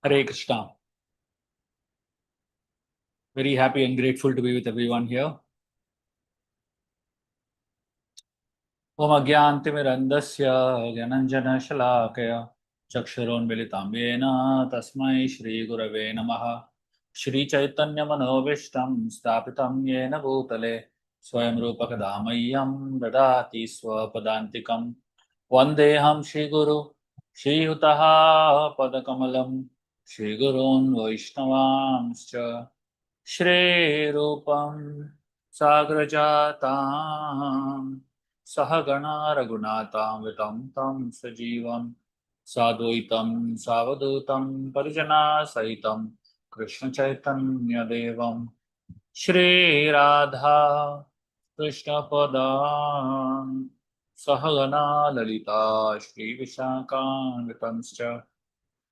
Hare Krishna. Very happy and grateful to be with everyone here. Om Agyantimirandasya Gyananjana Shalakaya Chakshuronmilitam Yena Tasmai Shri Gurave Namaha Shri Chaitanya Manobishtam Stapitam Yena Bhutale Swayam Rupa Kadamayam Dadati Swapadantikam Vandeham Shri Guru Shri Hutaha Padakamalam Shri Gurun Vaishnavamscha Shri Rupam Sagrajatam Sahagana Raghunatam Vitam Tam Sajivam Sadvaitam Savadutam Parijana Sahitam Krishna Chaitanya Devam Shri Radha Krishna Padam Sahagana Lalita Shri Vishakam Vitamscha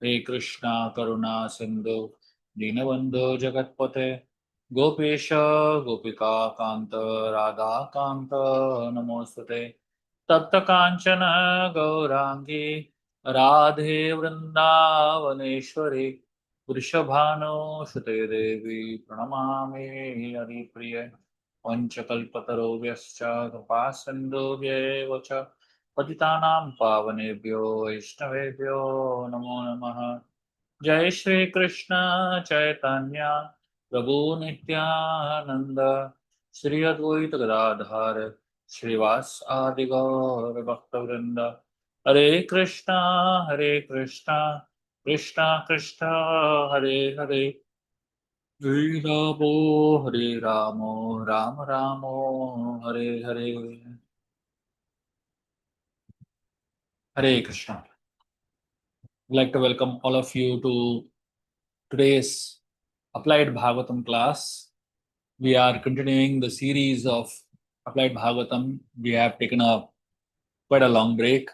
Hare Krishna Karuna Sindhu Dinabandhu Jagatpate Gopesha Gopika Kanta Radha Kanta Namostate Tapta Kanchana Gaurangi Radhe Vrindavaneshwari Vrishabhano Shute Devi Pranamami Haripriya Vanchakalpatarobhyascha Kapasandobhyevacha Patitanam Pavanebhyo Vaishnavebhyo Namo Namaha Jai Shri Krishna Chaitanya Prabhu Nityananda Shri Advaita Gadadhar Shrivas Adi Gaur Bhakta Hare Krishna Krishna Krishna Hare Hare Hare Ramo Hare Ramo Rama Ramo Hare Hare Hare Krishna. I'd like to welcome all of you to today's Applied Bhagavatam class. We are continuing the series of Applied Bhagavatam. We have taken quite a long break.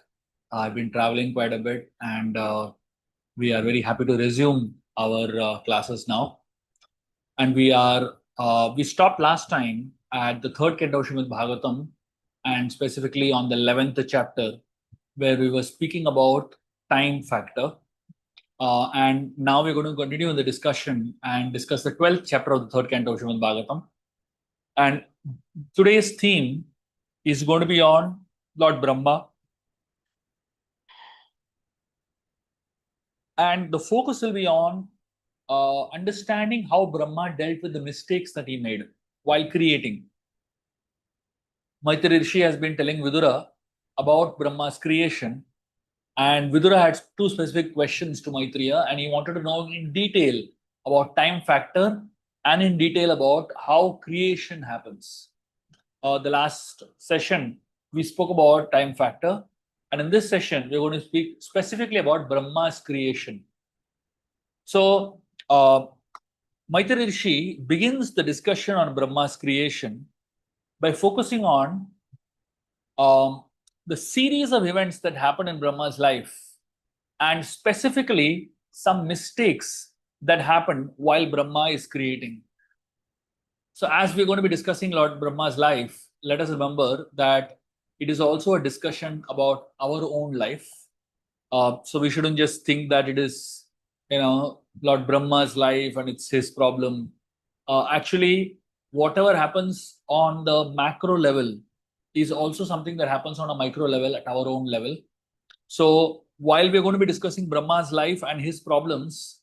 I've been traveling quite a bit, and we are very happy to resume our classes now. And we stopped last time at the third canto of Śrīmad Bhagavatam, and specifically on the 11th chapter, where we were speaking about time factor. And now we're going to continue the discussion and discuss the 12th chapter of the third canto of Śrīmad Bhagavatam. And today's theme is going to be on Lord Brahma. And the focus will be on understanding how Brahma dealt with the mistakes that he made while creating. Maitreya Rishi has been telling Vidura about Brahma's creation. And Vidura had two specific questions to Maitreya, and he wanted to know in detail about time factor and in detail about how creation happens. The last session, we spoke about time factor. And in this session, we're going to speak specifically about Brahma's creation. So, Maitreya Rishi begins the discussion on Brahma's creation by focusing on the series of events that happen in Brahma's life, and specifically some mistakes that happen while Brahma is creating. So as we're going to be discussing Lord Brahma's life, let us remember that it is also a discussion about our own life. So we shouldn't just think that it is, Lord Brahma's life and it's his problem. Actually, whatever happens on the macro level is also something that happens on a micro level at our own level. So while we're going to be discussing Brahma's life and his problems,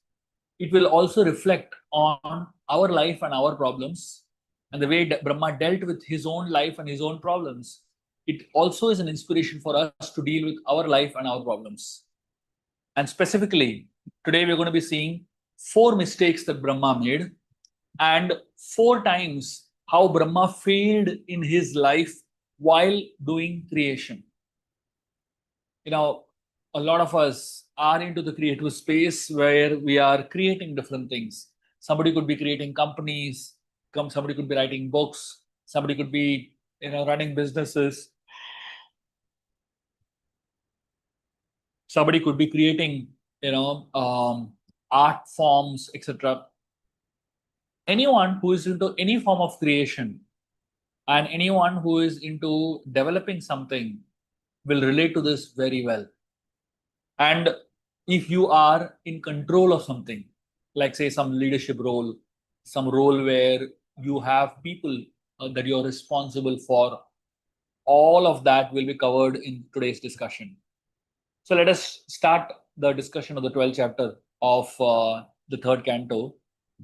it will also reflect on our life and our problems, and the way Brahma dealt with his own life and his own problems. It also is an inspiration for us to deal with our life and our problems. And specifically, today we're going to be seeing 4 mistakes that Brahma made and 4 times how Brahma failed in his life while doing creation. A lot of us are into the creative space where we are creating different things. Somebody could be creating companies, somebody could be writing books, somebody could be running businesses, somebody could be creating art forms, etc. Anyone who is into any form of creation and anyone who is into developing something will relate to this very well. And if you are in control of something, like say some leadership role, some role where you have people that you're responsible for, all of that will be covered in today's discussion. So let us start the discussion of the 12th chapter of the third canto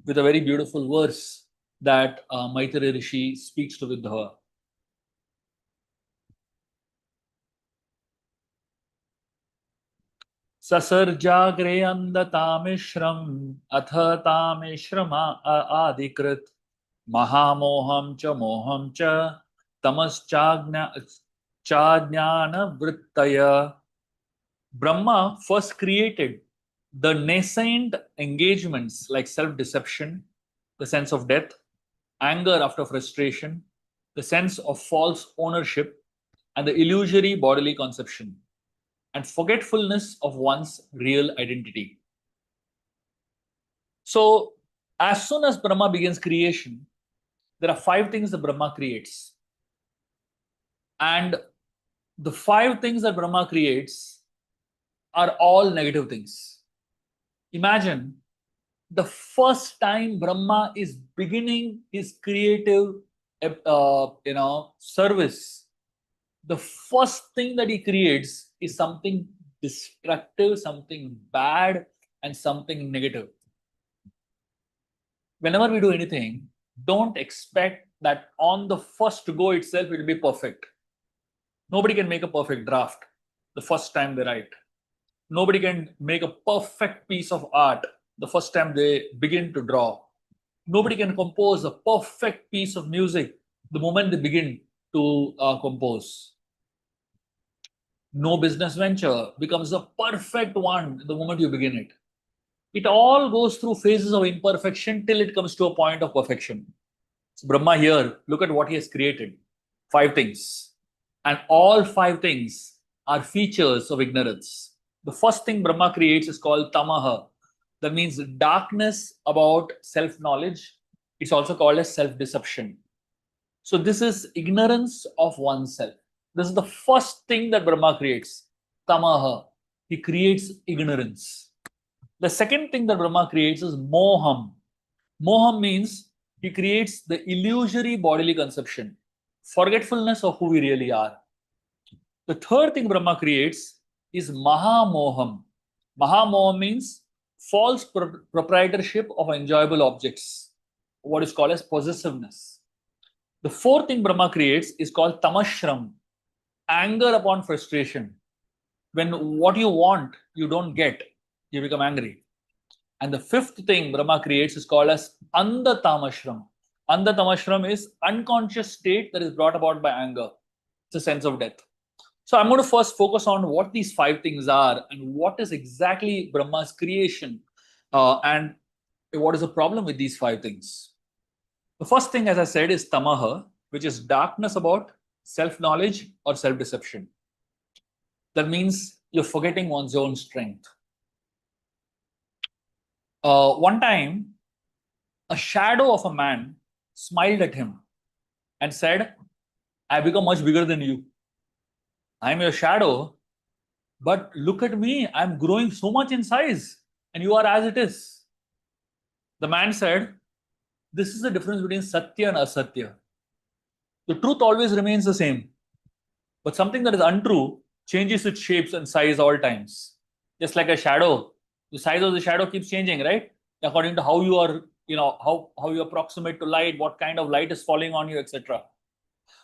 with a very beautiful verse that Maitreya Rishi speaks to Vidha. Sasarjagre andatamishram athatamishram adikrit mahamoham cha moham cha tamaschajnana vrittaya. Brahma first created the nascent engagements like self-deception, the sense of death, anger after frustration, the sense of false ownership, and the illusory bodily conception, and forgetfulness of one's real identity. So, as soon as Brahma begins creation, there are 5 things that Brahma creates. And the 5 things that Brahma creates are all negative things. Imagine the first time Brahma is beginning his creative service. The first thing that he creates is something destructive, something bad, and something negative. Whenever we do anything, don't expect that on the first go itself it will be perfect. Nobody can make a perfect draft the first time they write. Nobody can make a perfect piece of art the first time they begin to draw. Nobody can compose a perfect piece of music the moment they begin to compose. No business venture becomes a perfect one the moment you begin it. It all goes through phases of imperfection till it comes to a point of perfection. So Brahma here, look at what he has created. 5 things. And all 5 things are features of ignorance. The first thing Brahma creates is called tamaha. That means darkness about self-knowledge. It's also called as self-deception. So this is ignorance of oneself. This is the first thing that Brahma creates. Tamaha. He creates ignorance. The second thing that Brahma creates is moham. Moham means he creates the illusory bodily conception, forgetfulness of who we really are. The third thing Brahma creates is mahamoham. Mahamoham means false proprietorship of enjoyable objects, what is called as possessiveness. The fourth thing Brahma creates is called tamashram, anger upon frustration. When what you want, you don't get, you become angry. And the fifth thing Brahma creates is called as andatamashram. Andatamashram is unconscious state that is brought about by anger. It's a sense of death. So I'm going to first focus on what these 5 things are and what is exactly Brahma's creation and what is the problem with these 5 things. The first thing, as I said, is tamaha, which is darkness about self-knowledge or self-deception. That means you're forgetting one's own strength. One time, a shadow of a man smiled at him and said, I become much bigger than you. I'm your shadow, but look at me, I'm growing so much in size and you are as it is. The man said, this is the difference between satya and asatya. The truth always remains the same, but something that is untrue changes its shapes and size all times. Just like a shadow, the size of the shadow keeps changing, right? According to how you are, how you approximate to light, what kind of light is falling on you, etc.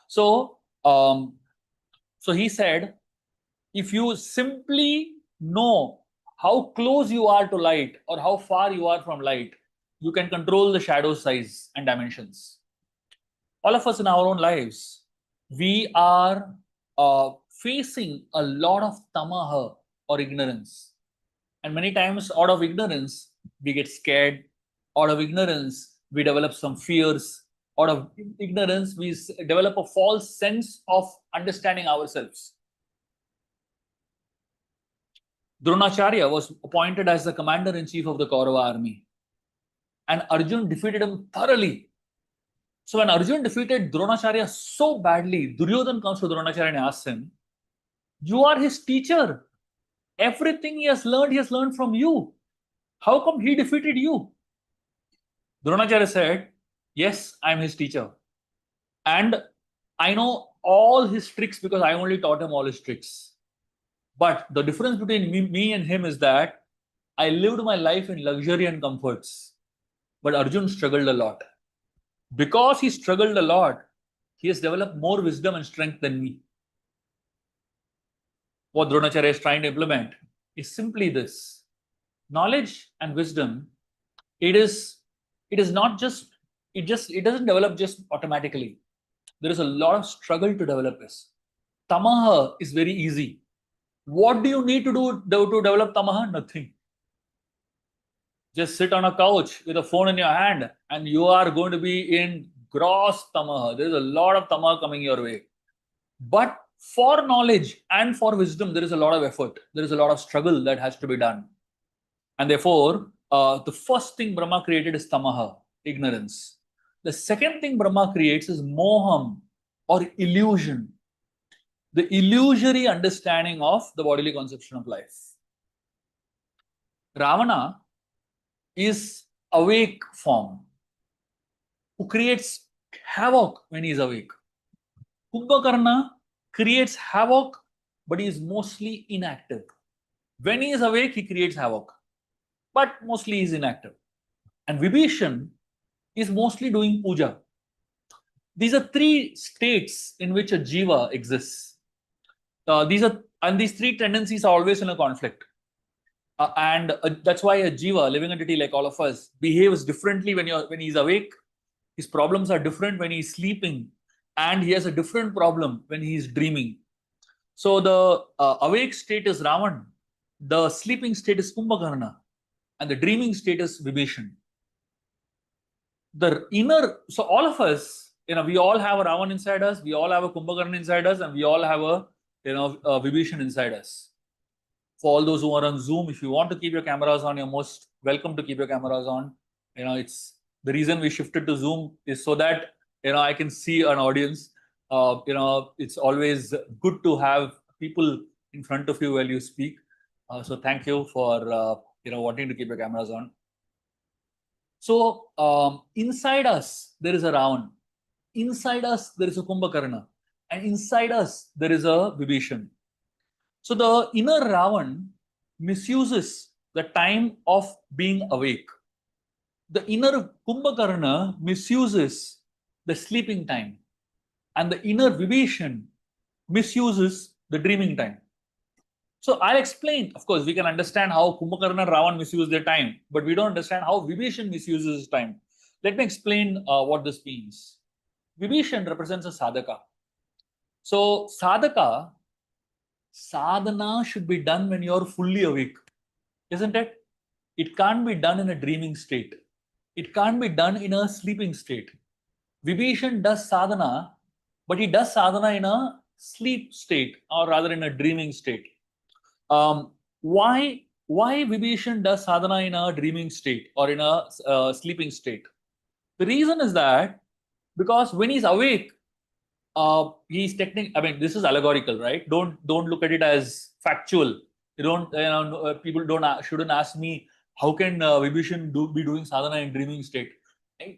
So he said, if you simply know how close you are to light or how far you are from light, you can control the shadow size and dimensions. All of us in our own lives, we are facing a lot of tamaha or ignorance. And many times out of ignorance, we get scared. Out of ignorance, we develop some fears. Out of ignorance, we develop a false sense of understanding ourselves. Dronacharya was appointed as the commander-in-chief of the Kaurava army. And Arjun defeated him thoroughly. So when Arjun defeated Dronacharya so badly, Duryodhan comes to Dronacharya and asks him, you are his teacher. Everything he has learned from you. How come he defeated you? Dronacharya said, yes, I am his teacher. And I know all his tricks because I only taught him all his tricks. But the difference between me and him is that I lived my life in luxury and comforts. But Arjun struggled a lot. Because he struggled a lot, he has developed more wisdom and strength than me. What Dronacharya is trying to implement is simply this. Knowledge and wisdom, it doesn't develop just automatically. There is a lot of struggle to develop this. Tamaha is very easy. What do you need to do to develop tamaha? Nothing. Just sit on a couch with a phone in your hand and you are going to be in gross tamaha. There is a lot of tamaha coming your way. But for knowledge and for wisdom, there is a lot of effort. There is a lot of struggle that has to be done. And therefore, the first thing Brahma created is tamaha, ignorance. The second thing Brahma creates is moham, or illusion. The illusory understanding of the bodily conception of life. Ravana is awake form, who creates havoc when he is awake. Kumbhakarna creates havoc, but he is mostly inactive. When he is awake, he creates havoc, but mostly he is inactive. And Vibhishan is mostly doing puja. These are three states in which a jiva exists. These three tendencies are always in a conflict. And that's why a jiva, a living entity like all of us, behaves differently when he's awake. His problems are different when he's sleeping, and he has a different problem when he's dreaming. So the awake state is Ravan, the sleeping state is Kumbhakarna, and the dreaming state is Vibhishan. So all of us, we all have a Ravan inside us, we all have a Kumbhakarna inside us, and we all have a Vibhishan inside us. For all those who are on Zoom, if you want to keep your cameras on, you're most welcome to keep your cameras on. It's the reason we shifted to Zoom is so that I can see an audience. It's always good to have people in front of you while you speak. So thank you for wanting to keep your cameras on. So inside us there is a Ravan, inside us there is a Kumbhakarna, and inside us there is a Vibhishan. So the inner Ravan misuses the time of being awake. The inner Kumbhakarna misuses the sleeping time. And the inner Vibhishan misuses the dreaming time. So I'll explain. Of course, we can understand how Kumbhakarna and Ravan misuse their time, but we don't understand how Vibhishan misuses his time. Let me explain what this means. Vibhishan represents a sadhaka. So sadhana should be done when you're fully awake, isn't it? It can't be done in a dreaming state. It can't be done in a sleeping state. Vibhishan does sadhana, but he does sadhana in a sleep state, or rather in a dreaming state. Why Vibhishan does sadhana in a dreaming state or in a sleeping state? The reason is that because when he's awake, he's this is allegorical, right? Don't look at it as factual. People shouldn't ask me how can Vibhishan be doing sadhana in dreaming state.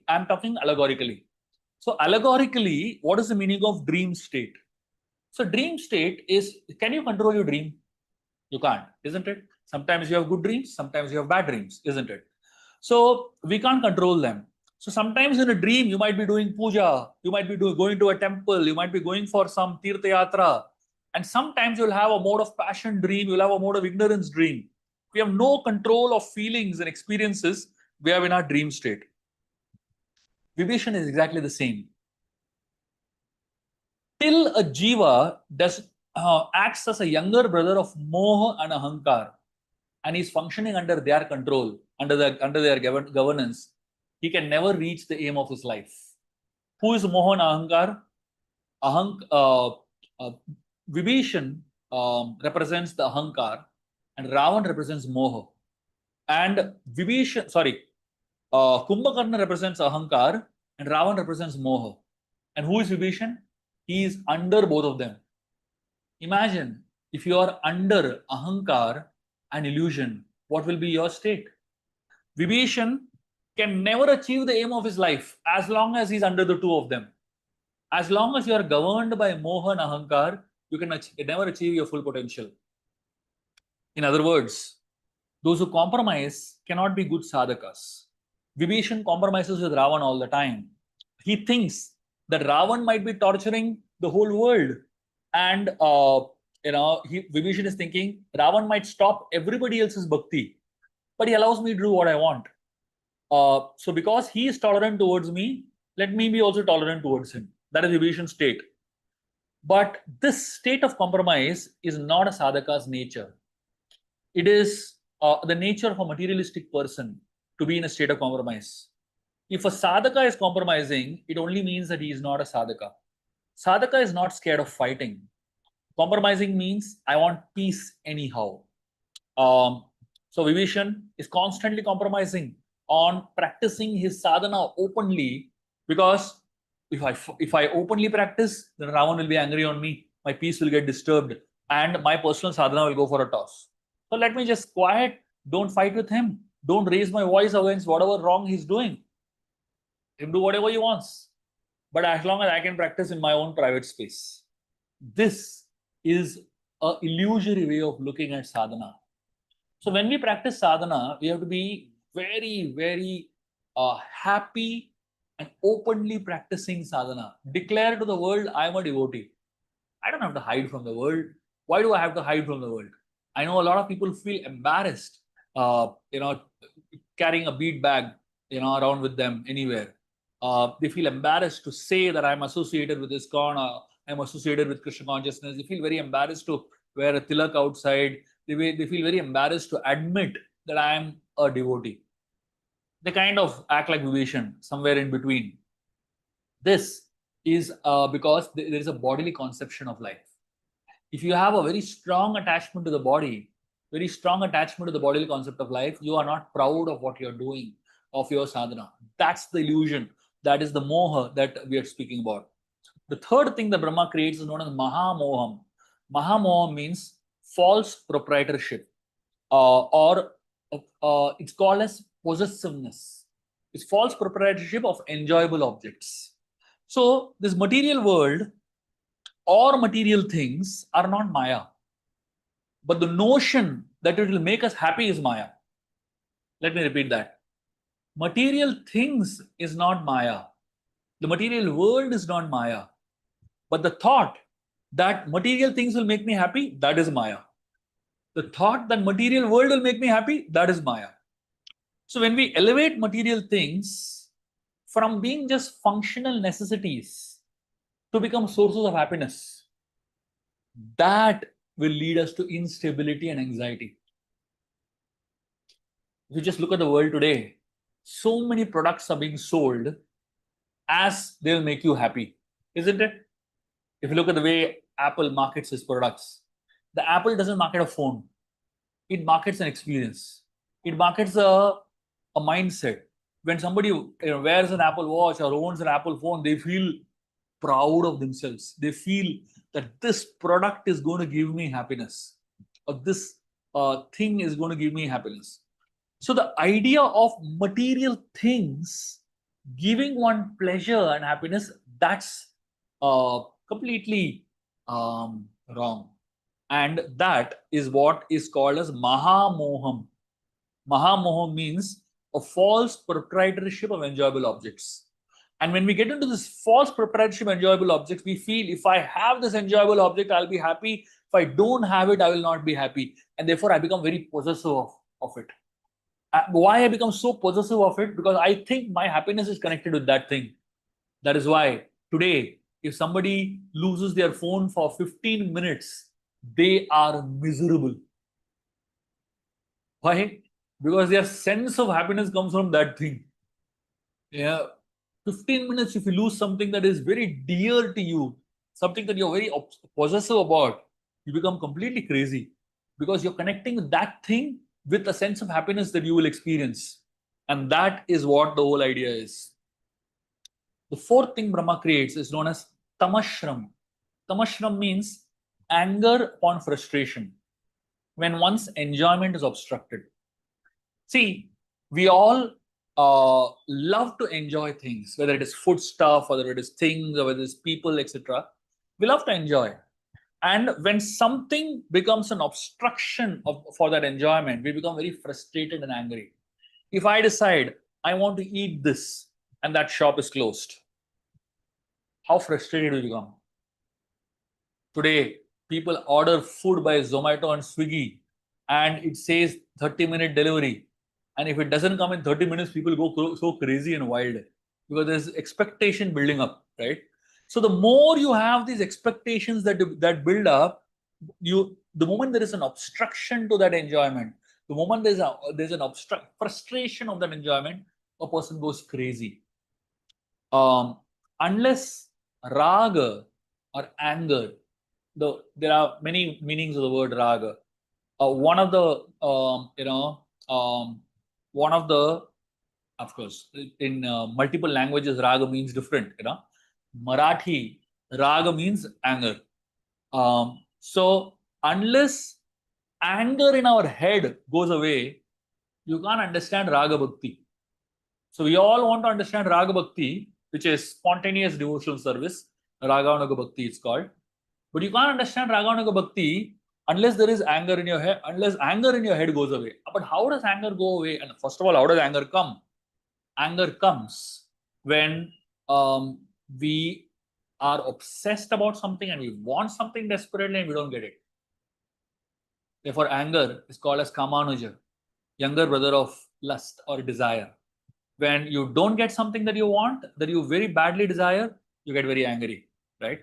I'm talking allegorically. So allegorically, what is the meaning of dream state? So dream state is, can you control your dream? You can't, isn't it? Sometimes you have good dreams, sometimes you have bad dreams, isn't it? So we can't control them. So sometimes in a dream, you might be doing puja, you might be going to a temple, you might be going for some tirtha yatra, and sometimes you'll have a mode of passion dream, you'll have a mode of ignorance dream. We have no control of feelings and experiences we have in our dream state. Vibhishan is exactly the same. Till a jiva acts as a younger brother of moha and ahankar, and is functioning under their control, under their governance, he can never reach the aim of his life. Who is moha and ahankar? Vibhishan represents the ahankar, and Ravan represents moha. And Kumbhakarna represents ahankar, and Ravan represents moha. And who is Vibhishan? He is under both of them. Imagine if you are under ahankar an illusion, what will be your state? Vibhishan can never achieve the aim of his life as long as he's under the two of them. As long as you are governed by moha and ahankar, you can never achieve your full potential. In other words, those who compromise cannot be good sadhakas. Vibhishan compromises with Ravan all the time. He thinks that Ravan might be torturing the whole world, and Vibhishan is thinking Ravan might stop everybody else's bhakti, but he allows me to do what I want. So because he is tolerant towards me, let me be also tolerant towards him. That is Vibhishan's state. But this state of compromise is not a sadhaka's nature. It is the nature of a materialistic person to be in a state of compromise. If a sadhaka is compromising, it only means that he is not a sadhaka. Sadhaka is not scared of fighting. Compromising means I want peace anyhow. So Vibhishan is constantly compromising on practicing his sadhana openly, because if I openly practice, then Ravan will be angry on me. My peace will get disturbed, and my personal sadhana will go for a toss. So let me just quiet. Don't fight with him. Don't raise my voice against whatever wrong he's doing. Let him do whatever he wants. But as long as I can practice in my own private space. This is an illusory way of looking at sadhana. So when we practice sadhana, we have to be very, very happy and openly practicing sadhana. Declare to the world, I am a devotee. I don't have to hide from the world. Why do I have to hide from the world? I know a lot of people feel embarrassed, carrying a bead bag, around with them anywhere. They feel embarrassed to say that I'm associated with ISKCON, I'm associated with Krishna consciousness. They feel very embarrassed to wear a tilak outside. They feel very embarrassed to admit that I am a devotee. They kind of act like Vibhishan, somewhere in between. This is because there is a bodily conception of life. If you have a very strong attachment to the body, very strong attachment to the bodily concept of life, you are not proud of what you're doing, of your sadhana. That's the illusion. That is the moha that we are speaking about. The third thing that Brahma creates is known as Mahamoham. Mahamoham means false proprietorship, or it's called as possessiveness. It's false proprietorship of enjoyable objects. So this material world or material things are not Maya. But the notion that it will make us happy is Maya. Let me repeat that. Material things is not Maya. The material world is not Maya. But the thought that material things will make me happy, that is Maya. The thought that material world will make me happy, that is Maya. So when we elevate material things from being just functional necessities to become sources of happiness, that will lead us to instability and anxiety. If you just look at the world today, so many products are being sold as they'll make you happy, isn't it? If you look at the way Apple markets its products, the Apple doesn't market a phone. It markets an experience. It markets a mindset. When somebody wears an Apple Watch or owns an Apple phone, they feel proud of themselves. They feel that this product is going to give me happiness, or this thing is going to give me happiness. So the idea of material things giving one pleasure and happiness, that's completely wrong. And that is what is called as Mahamoham. Mahamoham means a false proprietorship of enjoyable objects. And when we get into this false proprietorship of enjoyable objects, we feel if I have this enjoyable object, I'll be happy. If I don't have it, I will not be happy. And therefore, I become very possessive of it. Why I become so possessive of it? Because I think my happiness is connected with that thing. That is why today, if somebody loses their phone for 15 minutes, they are miserable. Why? Because their sense of happiness comes from that thing. Yeah. 15 minutes, if you lose something that is very dear to you, something that you're very possessive about, you become completely crazy, because you're connecting that thing with a sense of happiness that you will experience. And that is what the whole idea is. The fourth thing Brahma creates is known as tamashram. Tamashram means anger upon frustration. when one's enjoyment is obstructed. See, we all love to enjoy things, whether it is food stuff, whether it is things, or whether it is people, etc. We love to enjoy. And when something becomes an obstruction for that enjoyment, we become very frustrated and angry. If I decide I want to eat this and that shop is closed, how frustrated we become. Today, people order food by Zomato and Swiggy and it says 30-minute delivery. And if it doesn't come in 30 minutes, people go so crazy and wild because there's expectation building up, right? So the more you have these expectations that build up, the moment there is an obstruction to that enjoyment, the moment there's an frustration of that enjoyment, a person goes crazy. Unless raga or anger, there are many meanings of the word raga. One of the of course, in multiple languages, raga means different. Marathi, raga means anger. So unless anger in our head goes away, you can't understand raga bhakti. So we all want to understand raga bhakti, which is spontaneous devotional service. Raganuga bhakti it's called. But you can't understand Raganuga bhakti unless there is anger in your head, unless anger in your head goes away. But how does anger go away? And first of all, how does anger come? Anger comes when we are obsessed about something and we want something desperately and we don't get it. Therefore, anger is called as Kamanuja, younger brother of lust or desire. When you don't get something that you want, that you very badly desire, you get very angry, right?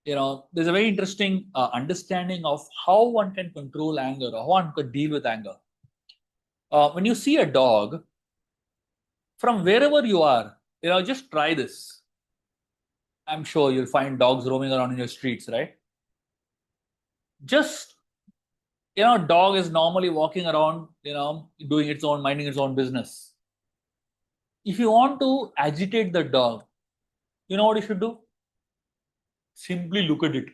There's a very interesting understanding of how one can control anger or how one can deal with anger. When you see a dog, from wherever you are, just try this. I'm sure you'll find dogs roaming around in your streets, right? Just, dog is normally walking around, doing its own, minding its own business. If you want to agitate the dog, you know what you should do? Simply look at it.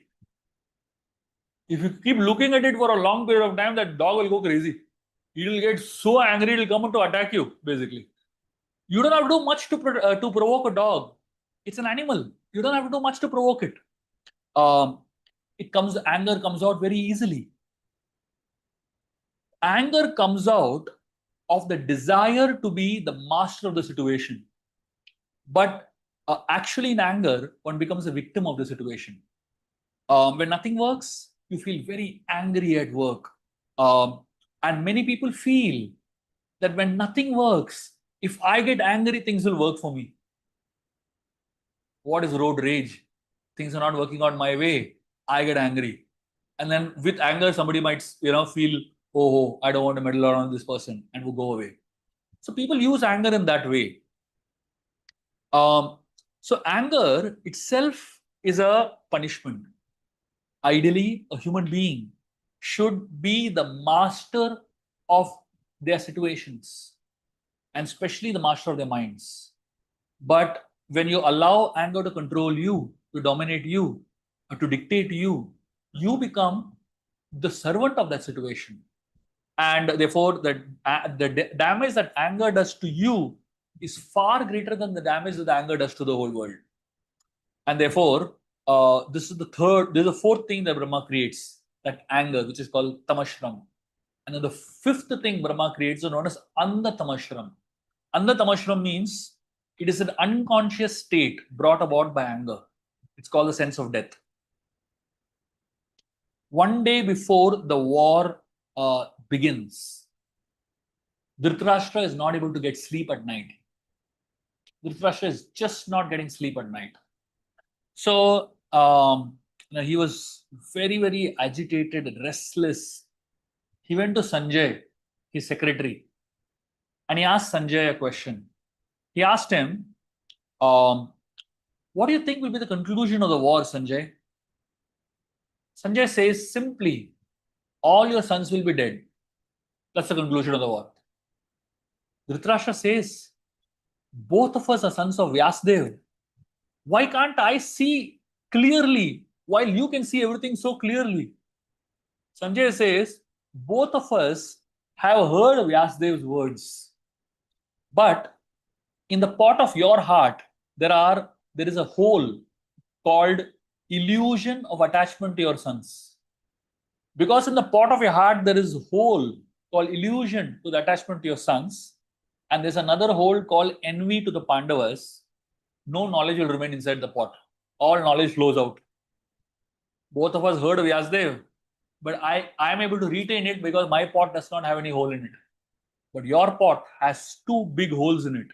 If you keep looking at it for a long period of time, that dog will go crazy. He will get so angry, he will come to attack you, basically. You don't have to do much to provoke a dog. It's an animal. You don't have to do much to provoke it. Anger comes out very easily. Anger comes out of the desire to be the master of the situation. But actually in anger, one becomes a victim of the situation. When nothing works, you feel very angry at work. And many people feel that when nothing works, if I get angry, things will work for me. What is road rage? Things are not working out my way. I get angry. And then with anger, somebody might feel, oh, I don't want to meddle around with this person, and will go away. So people use anger in that way. So anger itself is a punishment. Ideally, a human being should be the master of their situations, and especially the master of their minds. But when you allow anger to control you, to dominate you, or to dictate you, you become the servant of that situation. And therefore, the damage that anger does to you is far greater than the damage that the anger does to the whole world. And therefore, this is the fourth thing that Brahma creates, that anger, which is called tamashram. And then the fifth thing Brahma creates is known as andatamashram. Andatamashram means it is an unconscious state brought about by anger. It's called the sense of death. One day before the war begins, Dhritarashtra is not able to get sleep at night. Dhritarashtra is just not getting sleep at night. So he was very, very agitated, restless. He went to Sanjay, his secretary, and he asked Sanjay a question. He asked him, what do you think will be the conclusion of the war, Sanjay? Sanjay says simply, all your sons will be dead. That's the conclusion of the war. Dhritarashtra says, both of us are sons of Vyasdev. Why can't I see clearly while you can see everything so clearly? Sanjay says, both of us have heard Vyasdev's words, but in the pot of your heart, there is a hole called illusion of attachment to your sons. Because in the pot of your heart, there is a hole called illusion to the attachment to your sons, and there's another hole called envy to the Pandavas. No knowledge will remain inside the pot. All knowledge flows out. Both of us heard Vyasdev, but I am able to retain it because my pot does not have any hole in it. But your pot has two big holes in it,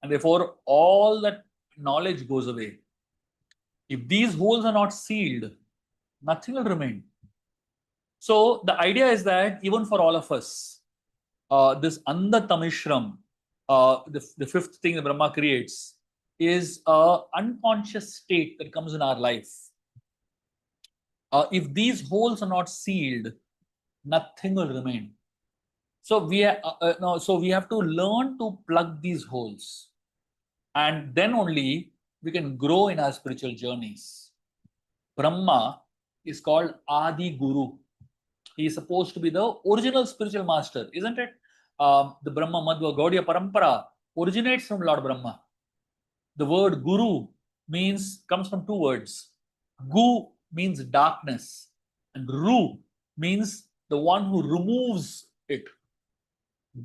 and therefore all that knowledge goes away. If these holes are not sealed, nothing will remain. So the idea is that even for all of us, this Anda Tamishram, the fifth thing that Brahma creates, is an unconscious state that comes in our life. If these holes are not sealed, nothing will remain. So we have to learn to plug these holes, and then only we can grow in our spiritual journeys. Brahma is called Adi Guru. He is supposed to be the original spiritual master, isn't it? The Brahma Madhva Gaudiya Parampara originates from Lord Brahma. The word Guru comes from two words. Gu means darkness, and Ru means the one who removes it.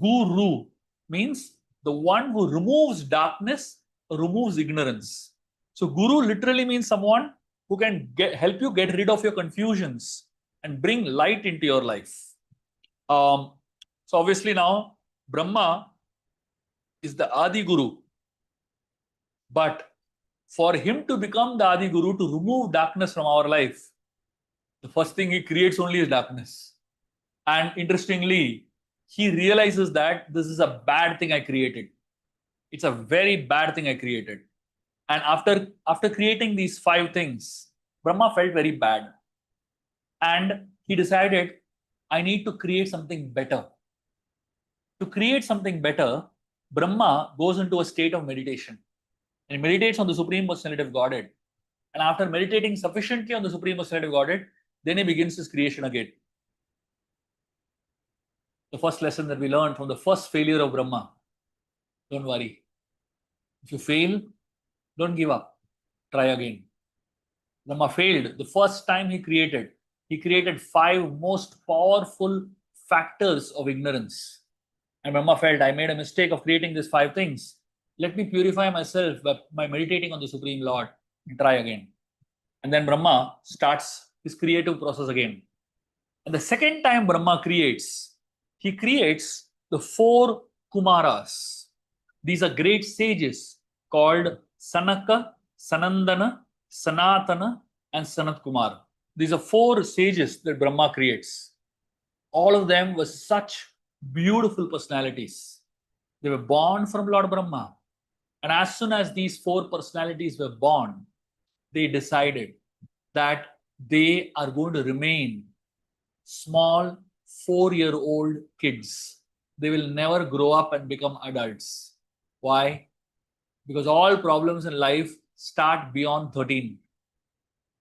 Guru means the one who removes darkness or removes ignorance. So Guru literally means someone who can help you get rid of your confusions and bring light into your life. So obviously now Brahma is the Adi Guru. But for him to become the Adi Guru, to remove darkness from our life, the first thing he creates only is darkness. And interestingly, he realizes that this is a bad thing I created. It's a very bad thing I created. And after creating these 5 things, Brahma felt very bad. And he decided, I need to create something better. To create something better, Brahma goes into a state of meditation. And he meditates on the Supreme Personality of Godhead. And after meditating sufficiently on the Supreme Personality of Godhead, then he begins his creation again. The first lesson that we learned from the first failure of Brahma: don't worry. If you fail, don't give up. Try again. Brahma failed. The first time he created 5 most powerful factors of ignorance. And Brahma felt, I made a mistake of creating these 5 things. Let me purify myself by meditating on the Supreme Lord and try again. And then Brahma starts his creative process again. And the second time Brahma creates, he creates the 4 Kumaras. These are great sages called Sanaka, Sanandana, Sanatana, and Sanat Kumar. These are 4 sages that Brahma creates. All of them were such beautiful personalities. They were born from Lord Brahma. And as soon as these 4 personalities were born, they decided that they are going to remain small 4-year-old kids. They will never grow up and become adults. Why? Because all problems in life start beyond 13.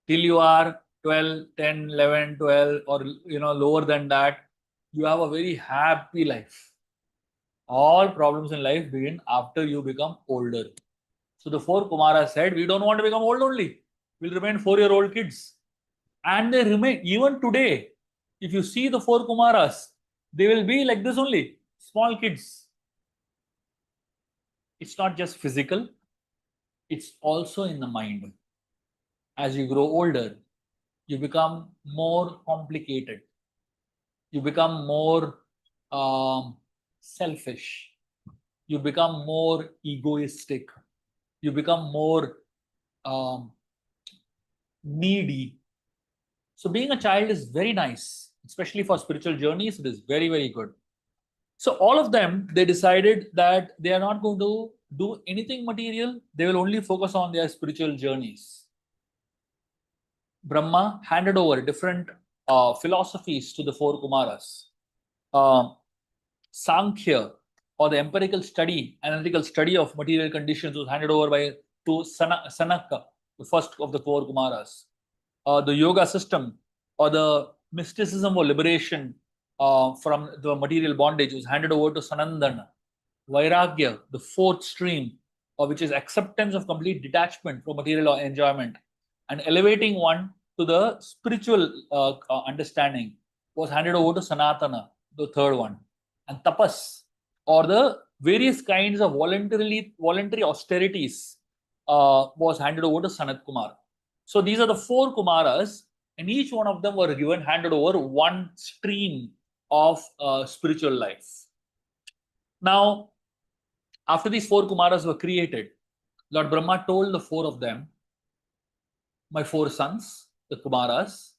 Till you are 12, 10, 11, 12, or lower than that, you have a very happy life. All problems in life begin after you become older. So the 4 Kumaras said, we don't want to become old only. We'll remain 4-year-old kids. And they remain, even today, if you see the 4 Kumaras, they will be like this only, small kids. It's not just physical, it's also in the mind. As you grow older, you become more complicated. You become more selfish. You become more egoistic. You become more needy. So being a child is very nice, especially for spiritual journeys. It is very, very good. So all of them, they decided that they are not going to do anything material. They will only focus on their spiritual journeys. Brahma handed over different philosophies to the 4 Kumaras. Sankhya, or the analytical study of material conditions, was handed over to Sanaka, the first of the 4 Kumaras. The yoga system, or the mysticism or liberation from the material bondage was handed over to Sanandana. Vairagya, the fourth stream, which is acceptance of complete detachment from material enjoyment and elevating one to the spiritual understanding, was handed over to Sanatana, the third one. And tapas, or the various kinds of voluntary austerities, was handed over to Sanat Kumar. So these are the four Kumaras, and each one of them were handed over one stream of spiritual life. Now, after these four Kumaras were created, Lord Brahma told the four of them, my four sons, the Kumaras,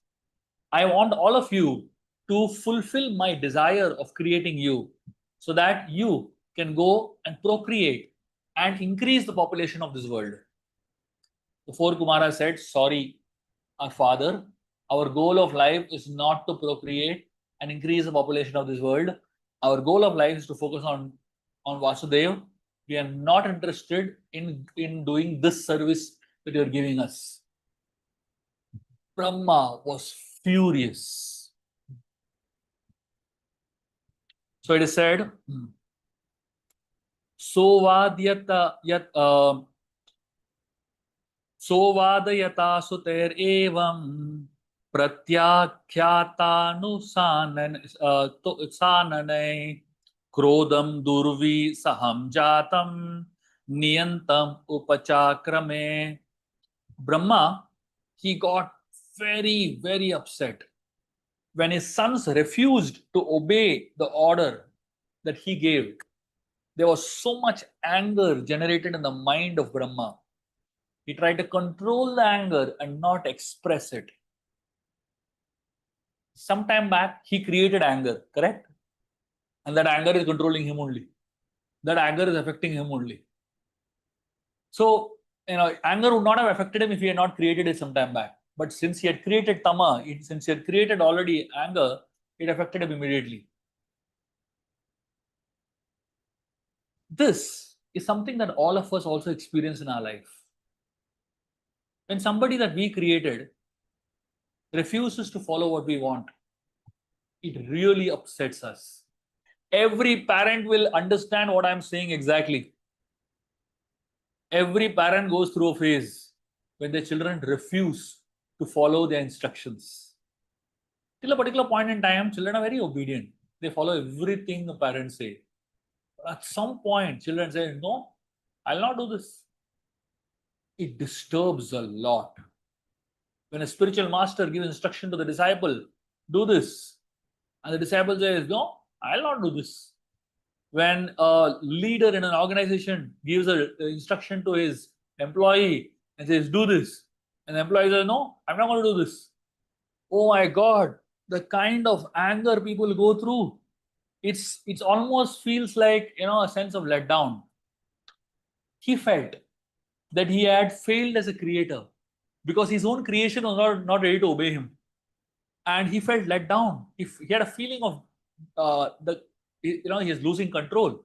I want all of you to fulfill my desire of creating you so that you can go and procreate and increase the population of this world. The four Kumaras said, sorry, our father, our goal of life is not to procreate and increase the population of this world. Our goal of life is to focus on Vasudeva. We are not interested in doing this service that you are giving us. Brahma was furious. So it is said, Sovadayata suter evam pratyakhyatanusananai krodam durvi saham jatam niyantam upachakrame. Brahma, he got very, very upset when his sons refused to obey the order that he gave. There was so much anger generated in the mind of Brahma. He tried to control the anger and not express it. Sometime back, he created anger, correct? And that anger is controlling him only. That anger is affecting him only. So, anger would not have affected him if he had not created it sometime back. But since he had created tama, since he had created already anger, it affected him immediately. This is something that all of us also experience in our life. When somebody that we created refuses to follow what we want, it really upsets us. Every parent will understand what I'm saying exactly. Every parent goes through a phase when their children refuse to follow their instructions. Till a particular point in time, children are very obedient. They follow everything the parents say. At some point, children say, no, I'll not do this. It disturbs a lot. When a spiritual master gives instruction to the disciple, do this. And the disciple says, no, I'll not do this. When a leader in an organization gives an instruction to his employee and says, do this. And the employee says, no, I'm not going to do this. Oh my God, the kind of anger people go through. It's almost feels like, a sense of letdown. He felt that he had failed as a creator because his own creation was not ready to obey him. And he felt let down. He had a feeling of he is losing control.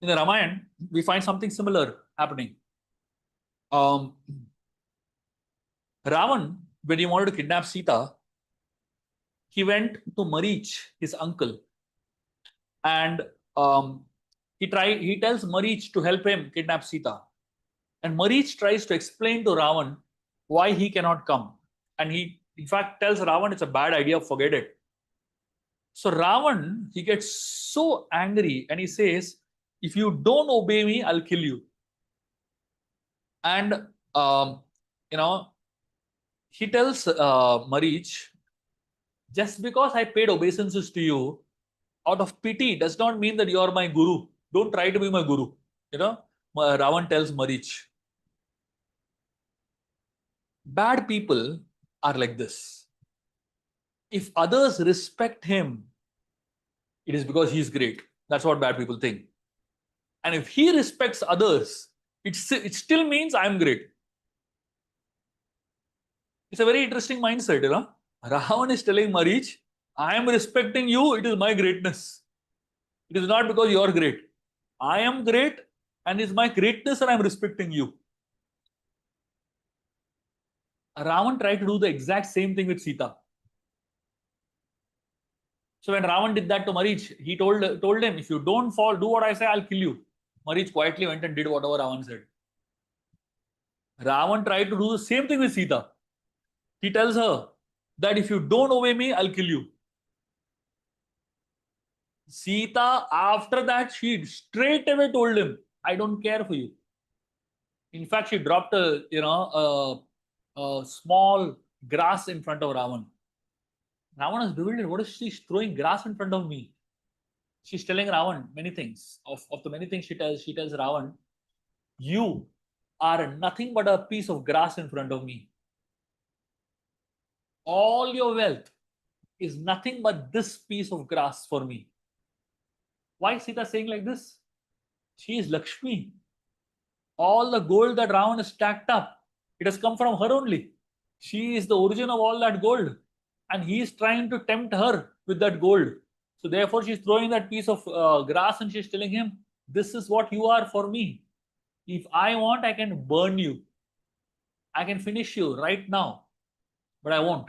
In the Ramayana, we find something similar happening. Ravan, when he wanted to kidnap Sita, he went to Marich, his uncle, and he tells Marich to help him kidnap Sita. And Marich tries to explain to Ravan why he cannot come. And he, in fact, tells Ravan it's a bad idea, forget it. So Ravan, he gets so angry and he says, if you don't obey me, I'll kill you. And, he tells Marich, just because I paid obeisances to you, out of pity, does not mean that you are my guru. Don't try to be my guru. Ravan tells Marich. Bad people are like this. If others respect him, it is because he is great. That's what bad people think. And if he respects others, it still means I'm great. It's a very interesting mindset, Ravan is telling Marich, I am respecting you, it is my greatness. It is not because you are great. I am great and it's my greatness and I am respecting you. Ravan tried to do the exact same thing with Sita. So when Ravan did that to Marich, he told him, if you don't do what I say, I'll kill you. Marich quietly went and did whatever Ravan said. Ravan tried to do the same thing with Sita. He tells her that if you don't obey me, I'll kill you. Sita, after that, she straight away told him, I don't care for you. In fact, she dropped a small grass in front of Ravan. Ravan is bewildered. What is she throwing grass in front of me? She's telling Ravan many things. Of the many things she tells Ravan, you are nothing but a piece of grass in front of me. All your wealth is nothing but this piece of grass for me. Why is Sita saying like this? She is Lakshmi. All the gold that Ravan has stacked up, it has come from her only. She is the origin of all that gold. And he is trying to tempt her with that gold. So therefore, she's throwing that piece of grass and she's telling him, this is what you are for me. If I want, I can burn you. I can finish you right now. But I won't.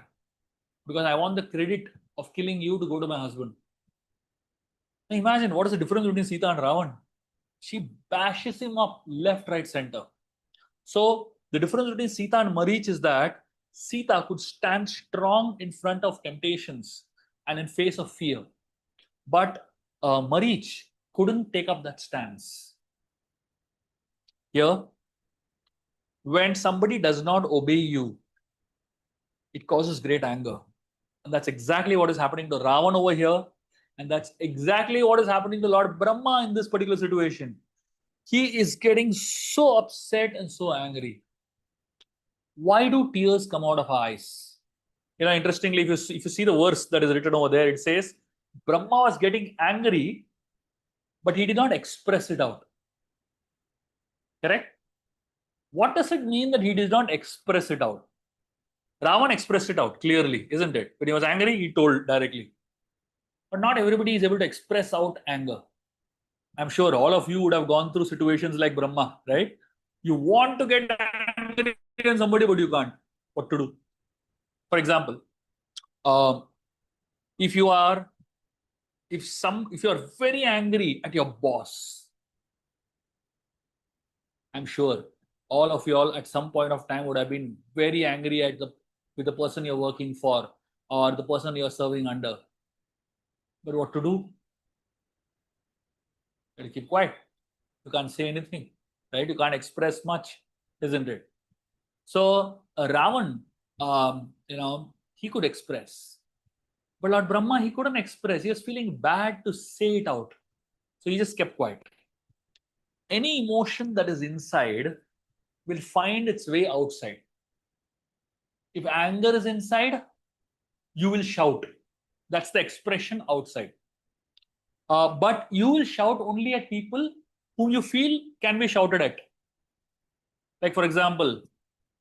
Because I want the credit of killing you to go to my husband. Now imagine what is the difference between Sita and Ravan. She bashes him up left, right, center. So the difference between Sita and Marich is that Sita could stand strong in front of temptations and in face of fear. But Marich couldn't take up that stance. Here, when somebody does not obey you, it causes great anger. And that's exactly what is happening to Ravan over here. And that's exactly what is happening to Lord Brahma in this particular situation. He is getting so upset and so angry. Why do tears come out of her eyes? Interestingly, if you see the verse that is written over there, it says, Brahma was getting angry, but he did not express it out. Correct? What does it mean that he did not express it out? Ravan expressed it out clearly, isn't it? When he was angry, he told directly. But not everybody is able to express out anger. I'm sure all of you would have gone through situations like Brahma, right? You want to get angry on somebody, but you can't. What to do? For example, if you are very angry at your boss, I'm sure all of you all at some point of time would have been very angry with the person you're working for or the person you're serving under. But what to do? You have to keep quiet. You can't say anything, right? You can't express much, isn't it? So Ravan, he could express. But Lord Brahma, he couldn't express. He was feeling bad to say it out. So he just kept quiet. Any emotion that is inside will find its way outside. If anger is inside, you will shout. That's the expression outside. But you will shout only at people whom you feel can be shouted at. Like for example,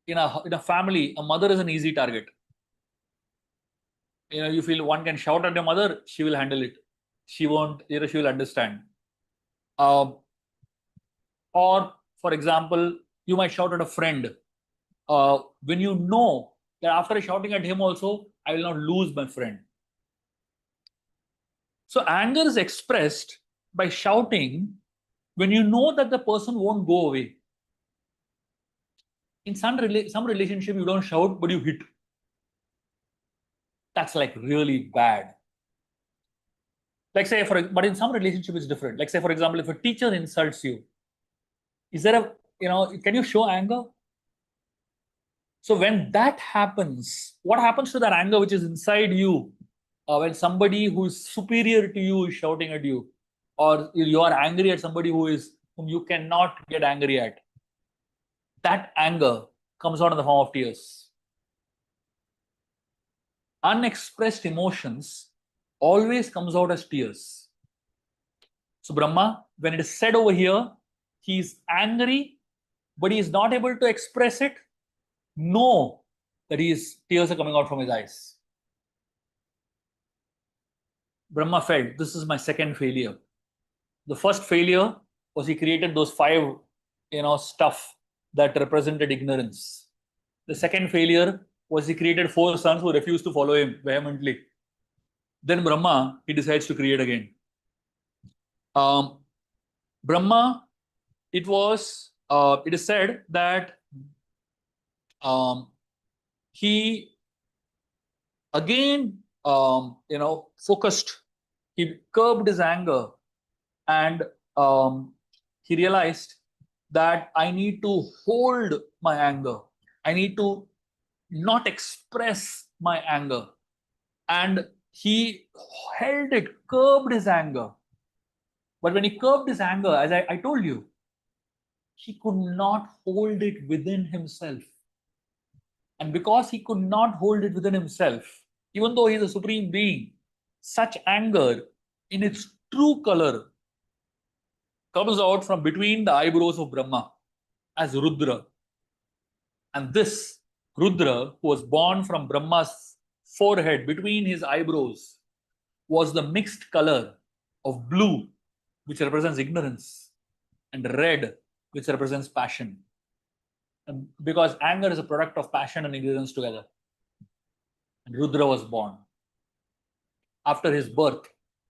in a family, a mother is an easy target. You feel one can shout at your mother, she will handle it. She won't, she will understand. Or for example, you might shout at a friend. When you know that after shouting at him also, I will not lose my friend. So anger is expressed by shouting when you know that the person won't go away. In some relationship, you don't shout, but you hit. That's like really bad. Like say, but in some relationship, it's different. Like say, for example, if a teacher insults you, is there can you show anger? So when that happens, what happens to that anger which is inside you? When somebody who is superior to you is shouting at you, or you are angry at somebody whom you cannot get angry at, that anger comes out in the form of tears. Unexpressed emotions always comes out as tears. So Brahma, when it is said over here, he is angry, but he is not able to express it. Know that tears are coming out from his eyes. Brahma felt, this is my second failure. The first failure was he created those 5, stuff that represented ignorance. The second failure was he created 4 sons who refused to follow him vehemently. Then Brahma, he decides to create again. Brahma, it is said that he again, focused, he curbed his anger, and he realized that I need to hold my anger. I need to not express my anger. And he held it, curbed his anger. But when he curbed his anger, as I told you, he could not hold it within himself. And because he could not hold it within himself, even though he is a supreme being, such anger in its true color comes out from between the eyebrows of Brahma as Rudra. And this Rudra, who was born from Brahma's forehead between his eyebrows, was the mixed color of blue, which represents ignorance, and red, which represents passion. And because anger is a product of passion and ignorance together. And Rudra was born. After his birth,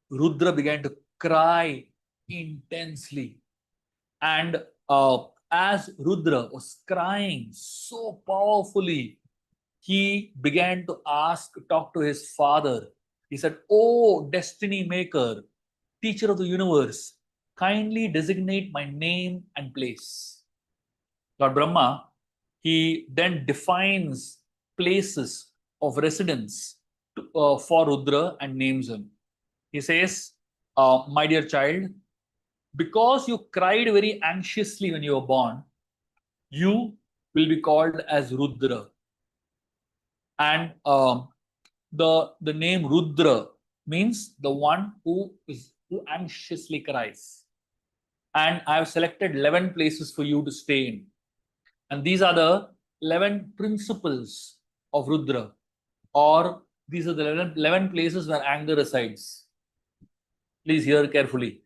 Rudra began to cry intensely. And as Rudra was crying so powerfully, he began to talk to his father. He said, "Oh, destiny maker, teacher of the universe, kindly designate my name and place." Lord Brahma, he then defines places of residence for Rudra and names him. He says, "My dear child, because you cried very anxiously when you were born, you will be called as Rudra." And the name Rudra means the one who anxiously cries. And I have selected 11 places for you to stay in. And these are the 11 principles of Rudra, or these are the 11 places where anger resides. Please hear carefully.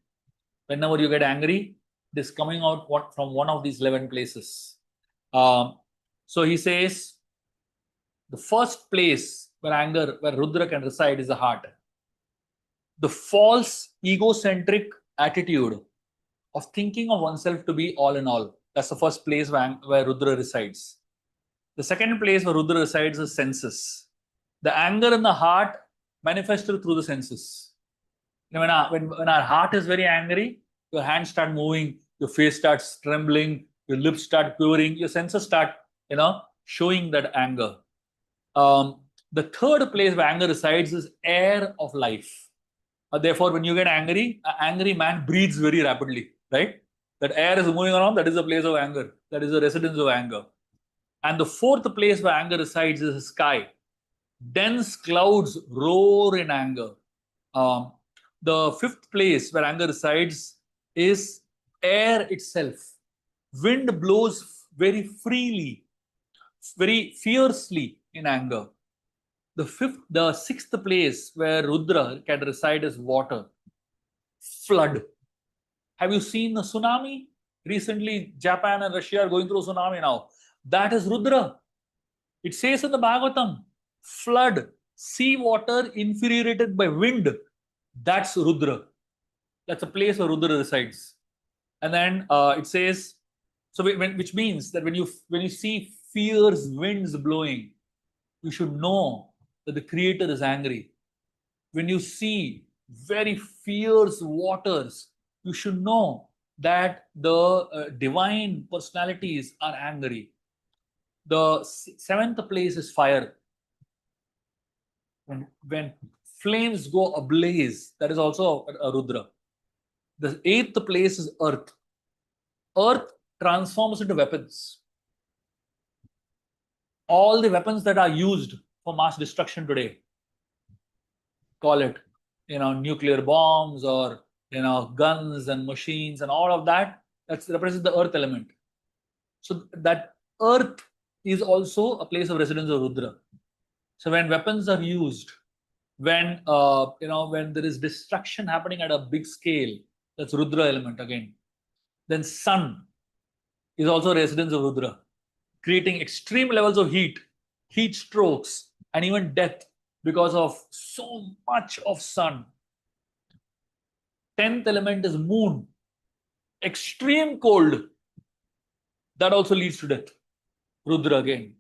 Whenever you get angry, it is coming out from one of these 11 places. So he says, the first place where Rudra can reside is the heart. The false egocentric attitude of thinking of oneself to be all in all. That's the first place where Rudra resides. The second place where Rudra resides is senses. The anger in the heart manifested through the senses. When our heart is very angry, your hands start moving, your face starts trembling, your lips start quivering, your senses start, showing that anger. The third place where anger resides is air of life. Therefore, when you get angry, an angry man breathes very rapidly, right? That air is moving around, that is the place of anger. That is the residence of anger. And the fourth place where anger resides is the sky. Dense clouds roar in anger. The fifth place where anger resides is air itself. Wind blows very freely, very fiercely in anger. The sixth place where Rudra can reside is water. Flood. Have you seen the tsunami? Recently, Japan and Russia are going through a tsunami now. That is Rudra. It says in the Bhāgavatam, flood, sea water infuriated by wind. That's Rudra. That's a place where Rudra resides. And then it says, which means that when you see fierce winds blowing, you should know that the Creator is angry. When you see very fierce waters, you should know that the divine personalities are angry. The seventh place is fire. When flames go ablaze, that is also a Rudra. The eighth place is earth. Earth transforms into weapons. All the weapons that are used for mass destruction today, call it, nuclear bombs or, guns and machines and all of that, that represents the earth element. So that earth is also a place of residence of Rudra. So when weapons are used, when there is destruction happening at a big scale, that's Rudra element again. Then sun is also residence of Rudra. creating extreme levels of heat strokes, and even death because of so much of sun. 10th element is moon, extreme cold. That also leads to death. Rudra again.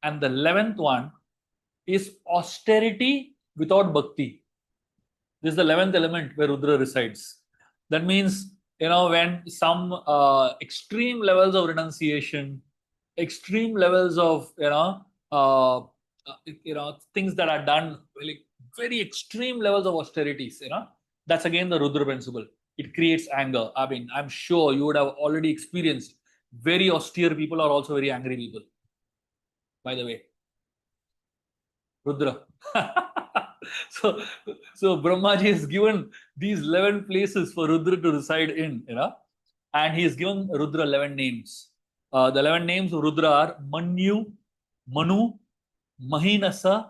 And the 11th one is austerity without bhakti. This is the 11th element where Rudra resides. That means, when some extreme levels of renunciation, extreme levels of, things that are done, really very extreme levels of austerities, that's again the Rudra principle. It creates anger. I mean, I'm sure you would have already experienced very austere people are also very angry people. By the way, Rudra. so Brahmaji has given these 11 places for Rudra to reside in, and he has given Rudra 11 names. The 11 names of Rudra are Manu, Mahinasa,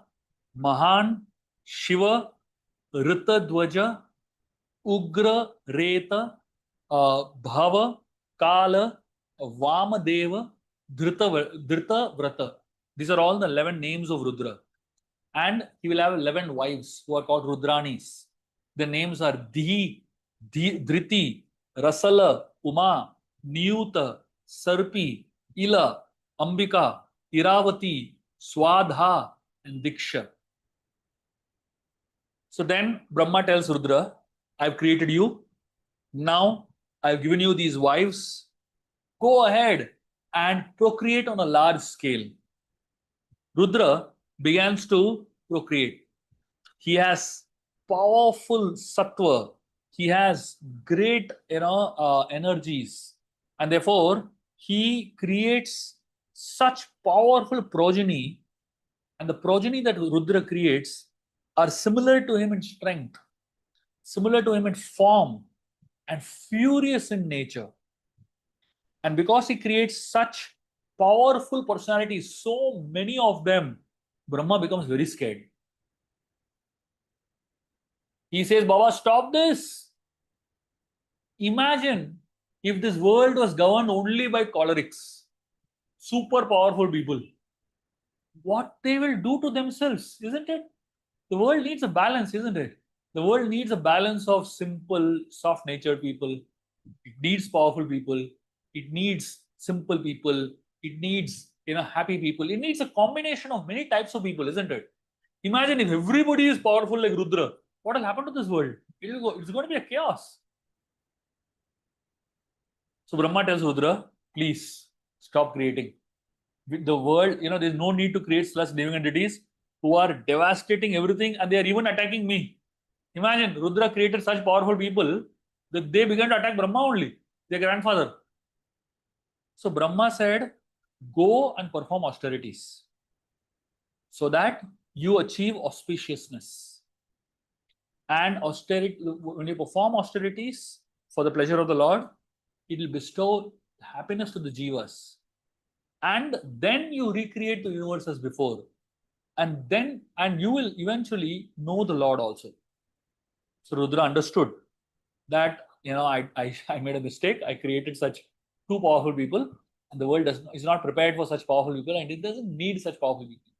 Mahan, Shiva, Ritadwaja, Ugra, Reta, Bhava, Kala, Vamadeva, Dhrita Vrata. These are all the 11 names of Rudra. And he will have 11 wives who are called Rudranis. The names are Dhriti, Rasala, Uma, Niyuta, Sarpi, Ila, Ambika, Iravati, Swadha, and Diksha. So then Brahma tells Rudra, I've created you. Now I've given you these wives. Go ahead and procreate on a large scale. Rudra begins to procreate. He has powerful sattva. He has great, energies, and therefore he creates such powerful progeny. And the progeny that Rudra creates are similar to him in strength, similar to him in form, and furious in nature. And because he creates such powerful personalities, so many of them, Brahma becomes very scared. He says, Baba, stop this. Imagine if this world was governed only by cholerics, super powerful people. What they will do to themselves, isn't it? The world needs a balance, isn't it? The world needs a balance of simple, soft-natured people. It needs powerful people. It needs simple people. It needs, happy people. It needs a combination of many types of people, isn't it? Imagine if everybody is powerful like Rudra. What will happen to this world? It's going to be a chaos. So Brahma tells Rudra, please stop creating. The world, there's no need to create such living entities who are devastating everything, and they are even attacking me. Imagine Rudra created such powerful people that they began to attack Brahma only, their grandfather. So Brahma said, go and perform austerities so that you achieve auspiciousness. And austerity, when you perform austerities for the pleasure of the Lord, it will bestow happiness to the jivas. And then you recreate the universe as before. And you will eventually know the Lord also. So Rudra understood that, I made a mistake. I created such two powerful people, and the world is not prepared for such powerful people, and it doesn't need such powerful people.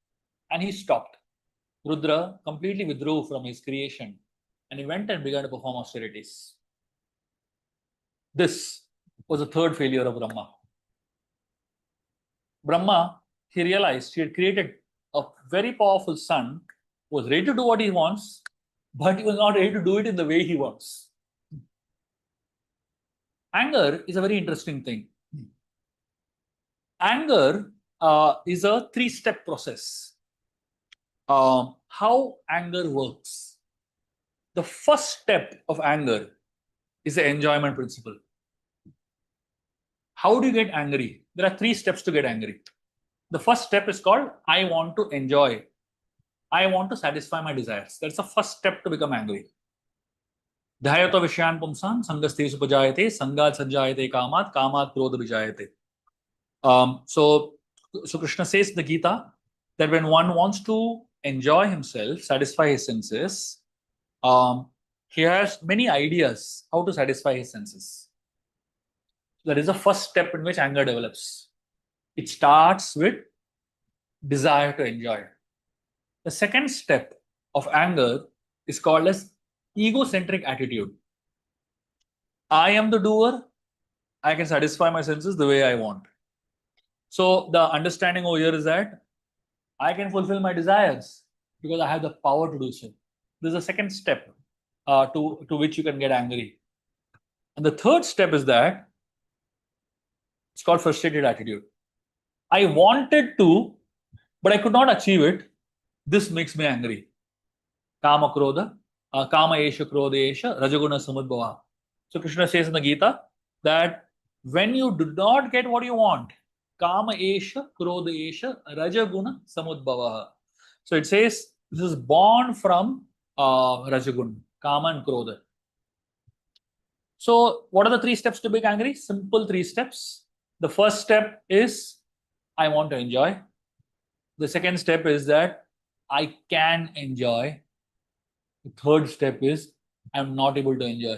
And he stopped. Rudra completely withdrew from his creation, and he went and began to perform austerities. This was the third failure of Brahma. Brahma, he realized he had created a very powerful son who was ready to do what he wants, but he was not ready to do it in the way he wants. Anger is a very interesting thing. Anger is a three-step process. How anger works. The first step of anger is the enjoyment principle. How do you get angry? There are 3 steps to get angry. The first step is called, I want to enjoy. I want to satisfy my desires. That's the first step to become angry. Dhyato vishyan pumsan sangastesu pajayate sangat sanjayate kamat krodha vijayate. So Krishna says in the Gita that when one wants to enjoy himself, satisfy his senses, he has many ideas how to satisfy his senses. That is the first step in which anger develops. It starts with desire to enjoy. The second step of anger is called as egocentric attitude. I am the doer. I can satisfy my senses the way I want. So the understanding over here is that I can fulfill my desires because I have the power to do so. This is the second step to which you can get angry. And the third step is that it's called frustrated attitude. I wanted to, but I could not achieve it. This makes me angry. Kama krodha, kama esha krodha esha, rajaguna samudbhava. So Krishna says in the Gita that when you do not get what you want, kama esha krodha esha, rajaguna samudbhava. So it says this is born from rajagun, kama and krodha. So what are the 3 steps to being angry? Simple 3 steps. The first step is I want to enjoy. The second step is that I can enjoy. The third step is I'm not able to enjoy.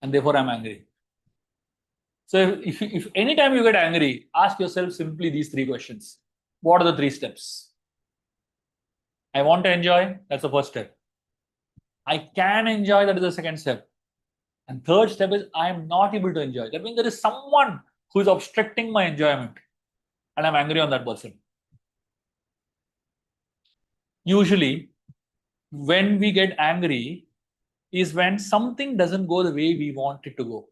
And therefore I'm angry. So if anytime you get angry, ask yourself simply these 3 questions. What are the 3 steps? I want to enjoy, that's the first step. I can enjoy, that is the second step. And third step is I am not able to enjoy. That means there is someone who is obstructing my enjoyment. And I'm angry on that person. Usually, when we get angry is when something doesn't go the way we want it to go.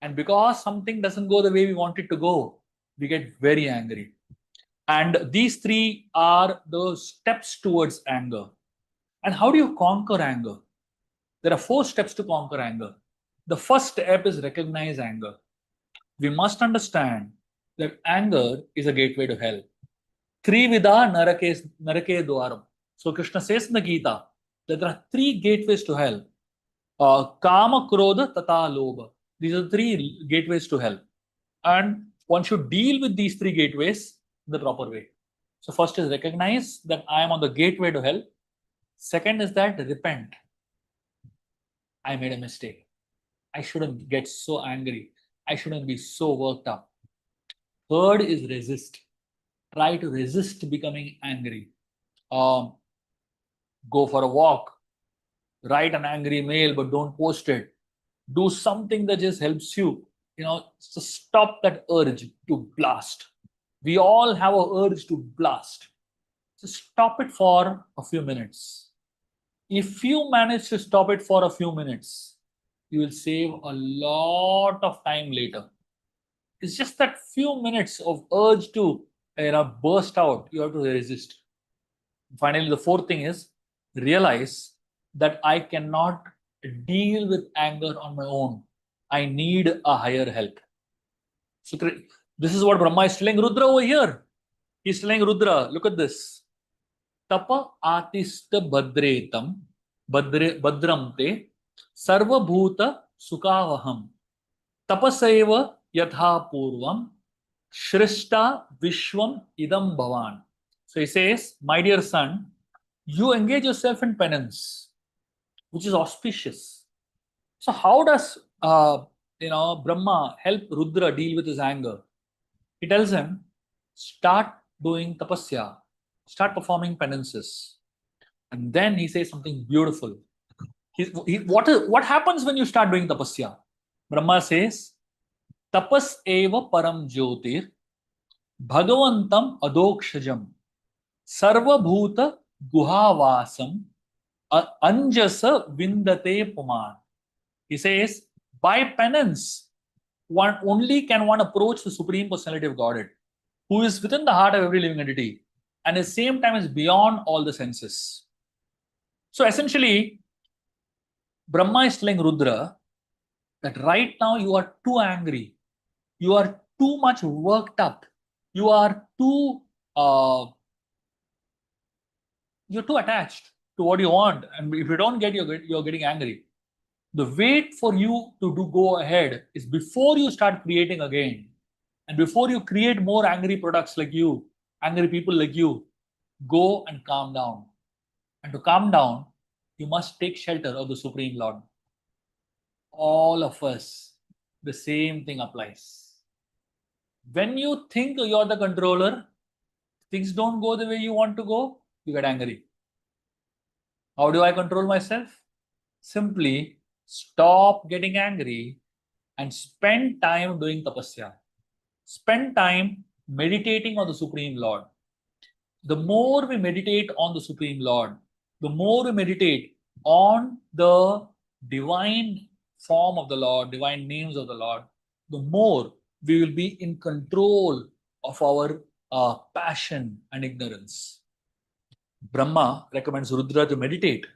And because something doesn't go the way we want it to go, we get very angry. And these 3 are the steps towards anger. And how do you conquer anger? There are 4 steps to conquer anger. The first step is recognize anger. We must understand that anger is a gateway to hell. Trivida narake dwaram. So Krishna says in the Gita that there are 3 gateways to hell. Kama, Krodha, Tata, Lobha. These are 3 gateways to hell. And one should deal with these 3 gateways in the proper way. So first is recognize that I am on the gateway to hell. Second is that repent. I made a mistake. I shouldn't get so angry. I shouldn't be so worked up. Third is resist. Try to resist becoming angry. Go for a walk. Write an angry mail, but don't post it. Do something that just helps you, to stop that urge to blast. We all have an urge to blast. Just stop it for a few minutes. If you manage to stop it for a few minutes, you will save a lot of time later. It's just that few minutes of urge to burst out, you have to resist. Finally, the fourth thing is realize that I cannot deal with anger on my own. I need a higher help. So this is what Brahma is telling Rudra over here. He's telling Rudra, look at this. Tapa atista badretam badramte sarvabhuta sukavaham tapasaiva yatha purvam shrishta vishwam idam bhavan. So he says, my dear son, you engage yourself in penance, which is auspicious. So how does Brahma help Rudra deal with his anger? He tells him, start doing tapasya, start performing penances. And then he says something beautiful. What happens when you start doing tapasya? Brahma says, tapas eva param jyotir bhagavantam adokshajam sarvabhuta guhavasam anjasa vindate puman. He says, by penance, one approach the Supreme Personality of Godhead, who is within the heart of every living entity, and at the same time is beyond all the senses. So essentially, Brahma is telling Rudra that right now you are too angry, you are too much worked up, you're too attached to what you want, and if you don't get, you're getting angry. The way for you to go ahead is before you start creating again, and before you create more angry products like you, angry people like you, go and calm down. And to calm down, you must take shelter of the Supreme Lord. All of us, the same thing applies. When you think you're the controller, things don't go the way you want to go, you get angry. How do I control myself? Simply stop getting angry and spend time doing tapasya. Spend time meditating on the Supreme Lord. The more we meditate on the Supreme Lord, the more we meditate on the divine form of the Lord, divine names of the Lord, the more we will be in control of our passion and ignorance. Brahma recommends Rudra to meditate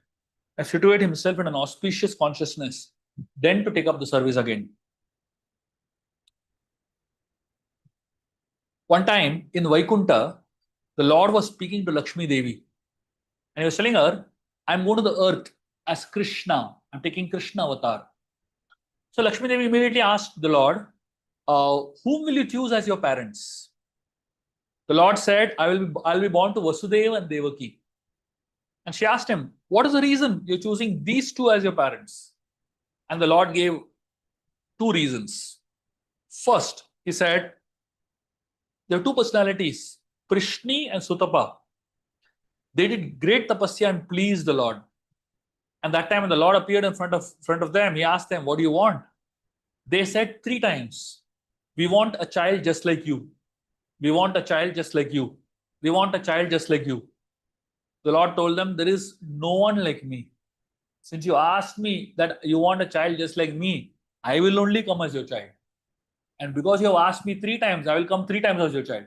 and situate himself in an auspicious consciousness, then to take up the service again. One time in Vaikunta, the Lord was speaking to Lakshmi Devi and he was telling her, I'm going to the earth as Krishna. I'm taking Krishna avatar. So Lakshmi Devi immediately asked the Lord, whom will you choose as your parents? The Lord said, I'll be born to Vasudeva and Devaki. And she asked him, what is the reason you're choosing these two as your parents? And the Lord gave two reasons. First, he said, there are two personalities, Prishni and Satupa. They did great tapasya and pleased the Lord. And that time when the Lord appeared in front of them, he asked them, what do you want? They said 3 times, we want a child just like you. We want a child just like you. We want a child just like you. The Lord told them, there is no one like me. Since you asked me that you want a child just like me, I will only come as your child. And because you have asked me 3 times, I will come 3 times as your child.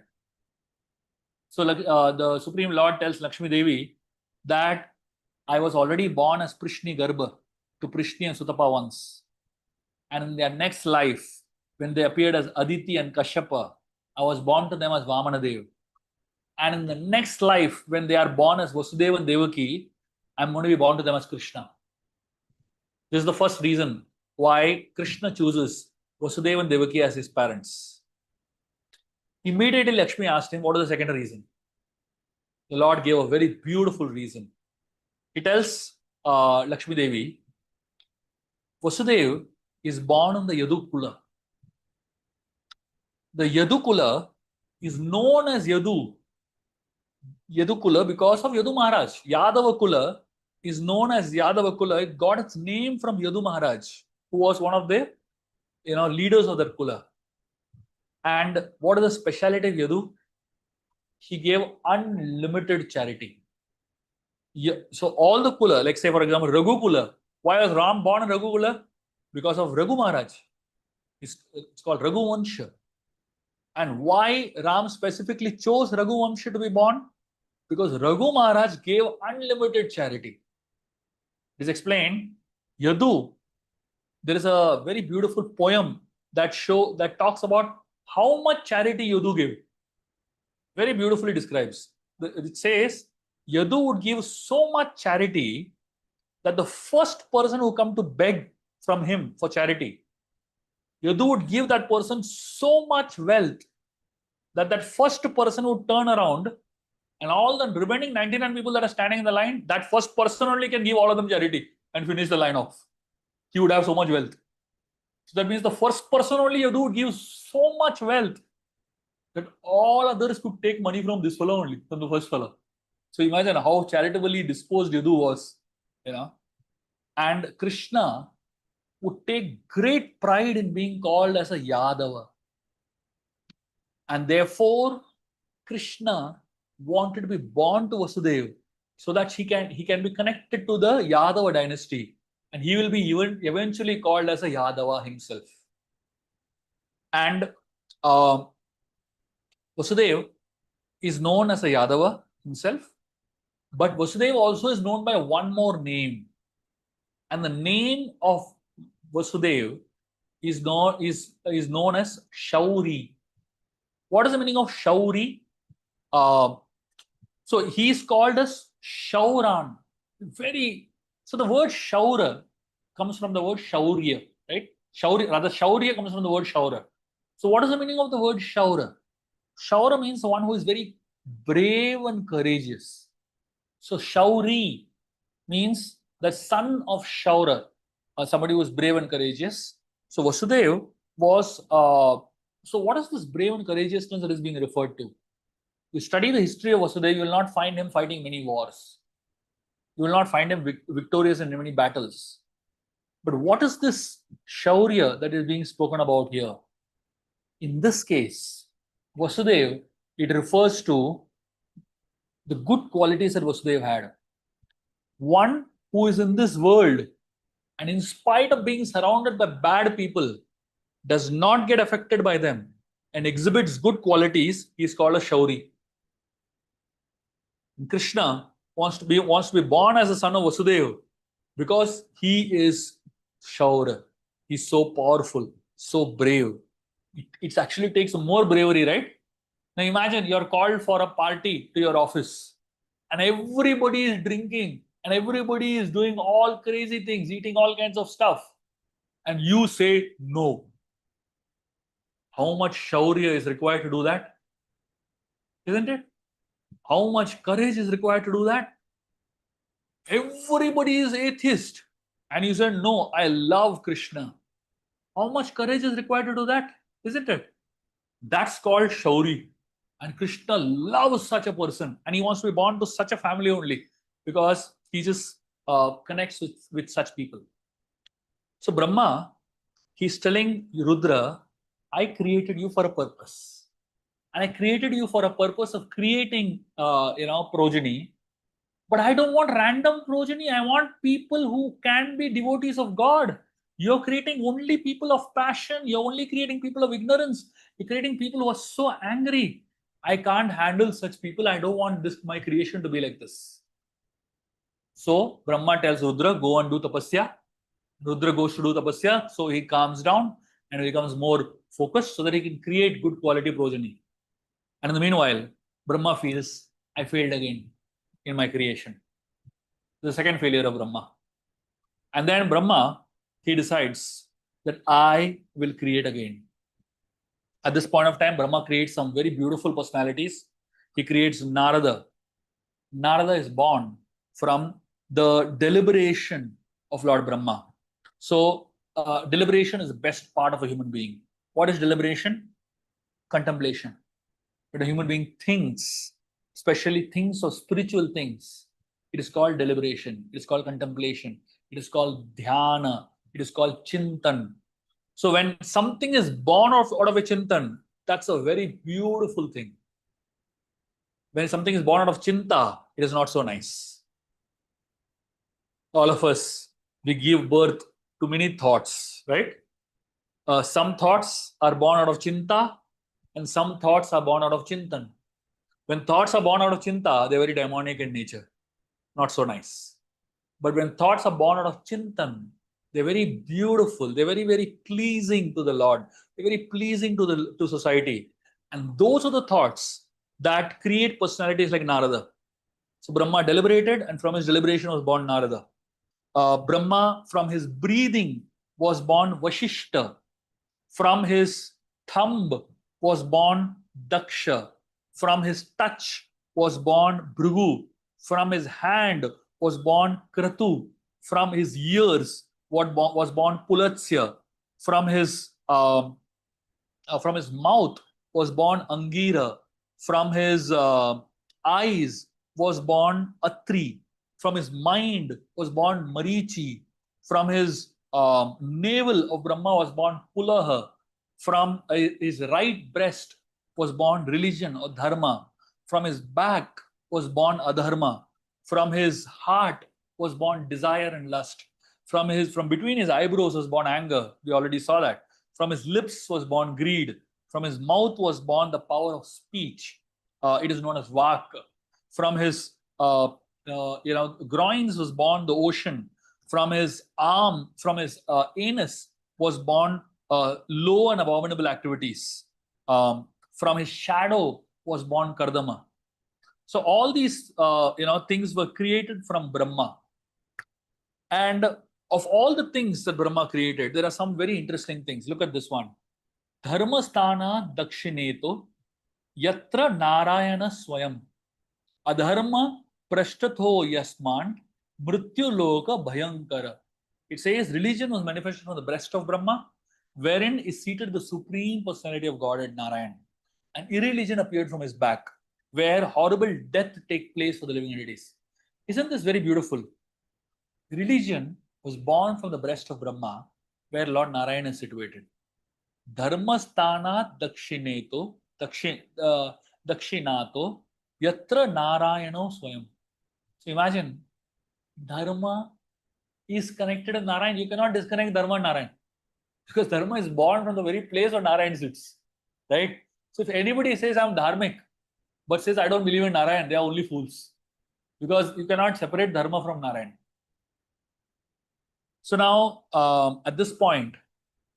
So the Supreme Lord tells Lakshmi Devi that I was already born as Prishni Garbha to Prishni and Sutapa once. And in their next life, when they appeared as Aditi and Kashyapa, I was born to them as Vamanadev. And in the next life, when they are born as Vasudeva and Devaki, I'm going to be born to them as Krishna. This is the first reason why Krishna chooses Vasudeva and Devaki as his parents. Immediately Lakshmi asked him, what is the second reason? The Lord gave a very beautiful reason. He tells Lakshmi Devi, Vasudeva is born in the Yadu Kula. The Yadu Kula is known as Yadu Kula because of Yadu Maharaj. Yadava Kula is known as Yadava Kula. It got its name from Yadu Maharaj, who was one of the leaders of that Kula. And what is the speciality of Yadu? He gave unlimited charity. So all the Kula, like say for example, Raghu Kula. Why was Ram born in Raghu Kula? Because of Raghu Maharaj. It's called Raghu Vansha. And why Ram specifically chose Raghu Vansha to be born? Because Raghu Maharaj gave unlimited charity. It is explained, Yadu, there is a very beautiful poem that talks about how much charity Yadu gave. Very beautifully describes. It says, Yadu would give so much charity that the first person who come to beg from him for charity, Yadu would give that person so much wealth that that first person would turn around and all the remaining 99 people that are standing in the line, that first person only can give all of them charity and finish the line off. He would have so much wealth. So that means the first person only Yadu would give so much wealth that all others could take money from this fellow only, from the first fellow. So imagine how charitably disposed Yadu was, And Krishna would take great pride in being called as a Yadava. And therefore, Krishna wanted to be born to Vasudeva so that he can be connected to the Yadava dynasty. And he will be eventually called as a Yadava himself. And Vasudeva is known as a Yadava himself. But Vasudeva also is known by one more name. And the name of Vasudeva is known as Shauri. What is the meaning of Shauri? So he is called as Shauran. So the word Shaura comes from the word Shaurya, right? Shaurya comes from the word Shaura. So what is the meaning of the word Shaura? Shaura means one who is very brave and courageous. So Shauri means the son of Shaura, somebody who is brave and courageous. So Vasudeva was So what is this brave and courageousness that is being referred to? You study the history of Vasudeva, you will not find him fighting many wars. You will not find him victorious in many battles. But what is this shaurya that is being spoken about here? In this case, Vasudeva, it refers to the good qualities that Vasudeva had. One who is in this world and in spite of being surrounded by bad people, does not get affected by them and exhibits good qualities, he is called a shauri. Krishna wants to be born as a son of Vasudeva because he is shaura. He's so powerful, so brave. It actually takes more bravery, right? Now imagine you're called for a party to your office and everybody is drinking and everybody is doing all crazy things, eating all kinds of stuff, and you say no. How much shaurya is required to do that? Isn't it? How much courage is required to do that? Everybody is atheist and you said, no, I love Krishna. How much courage is required to do that? Isn't it? That's called shauri. And Krishna loves such a person and he wants to be born to such a family only because he just connects with such people. So Brahma, he's telling Rudra, I created you for a purpose. And I created you for a purpose of creating, progeny. But I don't want random progeny. I want people who can be devotees of God. You're creating only people of passion. You're only creating people of ignorance. You're creating people who are so angry. I can't handle such people. I don't want my creation to be like this. So Brahma tells Rudra, go and do tapasya. Rudra goes to do tapasya. So he calms down and becomes more focused so that he can create good quality progeny. And in the meanwhile, Brahma feels, I failed again in my creation. The second failure of Brahma. And then Brahma, he decides that I will create again. At this point of time, Brahma creates some very beautiful personalities. He creates Narada. Narada is born from the deliberation of Lord Brahma. So, deliberation is the best part of a human being. What is deliberation? Contemplation. When a human being thinks, especially thinks of spiritual things, it is called deliberation. It is called contemplation. It is called dhyana. It is called chintan. So when something is born out of a chintan, that's a very beautiful thing. When something is born out of chinta, it is not so nice. All of us, we give birth to many thoughts, right? Some thoughts are born out of chinta and some thoughts are born out of chintan. When thoughts are born out of chinta, they're very demonic in nature, not so nice. But when thoughts are born out of chintan, they're very beautiful. They're very, very pleasing to the Lord. They're very pleasing to society. And those are the thoughts that create personalities like Narada. So Brahma deliberated, and from his deliberation was born Narada. Brahma, from his breathing, was born Vashishta. From his thumb was born Daksha. From his touch was born Bhrigu. From his hand was born Kratu. From his ears was born Pulatsya. From his mouth was born Angira. From his eyes was born Atri. From his mind was born Marichi. From his navel of Brahma was born Pulaha. From his right breast was born religion or dharma. From his back was born adharma. From his heart was born desire and lust. From between his eyebrows was born anger. We already saw that. From his lips was born greed. From his mouth was born the power of speech. It is known as vak. From his groins was born the ocean. From his anus was born low and abominable activities. From his shadow was born Kardama. So all these things were created from Brahma. And of all the things that Brahma created, there are some very interesting things. Look at this one. Dharmasthana dakshineto yatra narayana swayam adharma prashtatho yasman mrityu loka bhayankara. It says religion was manifested from the breast of Brahma. wherein is seated the Supreme Personality of Godhead, Narayan. An irreligion appeared from his back, where horrible death take place for the living entities. Isn't this very beautiful? Religion was born from the breast of Brahma, where Lord Narayan is situated. Dharmasthana dakshineto, dakshinato, yatra narayano swayam. So imagine, Dharma is connected to Narayan. You cannot disconnect Dharma and Narayan. Because Dharma is born from the very place where Narayan sits. Right? So if anybody says I'm dharmic, but says I don't believe in Narayan, they are only fools. Because you cannot separate Dharma from Narayan. So now, at this point,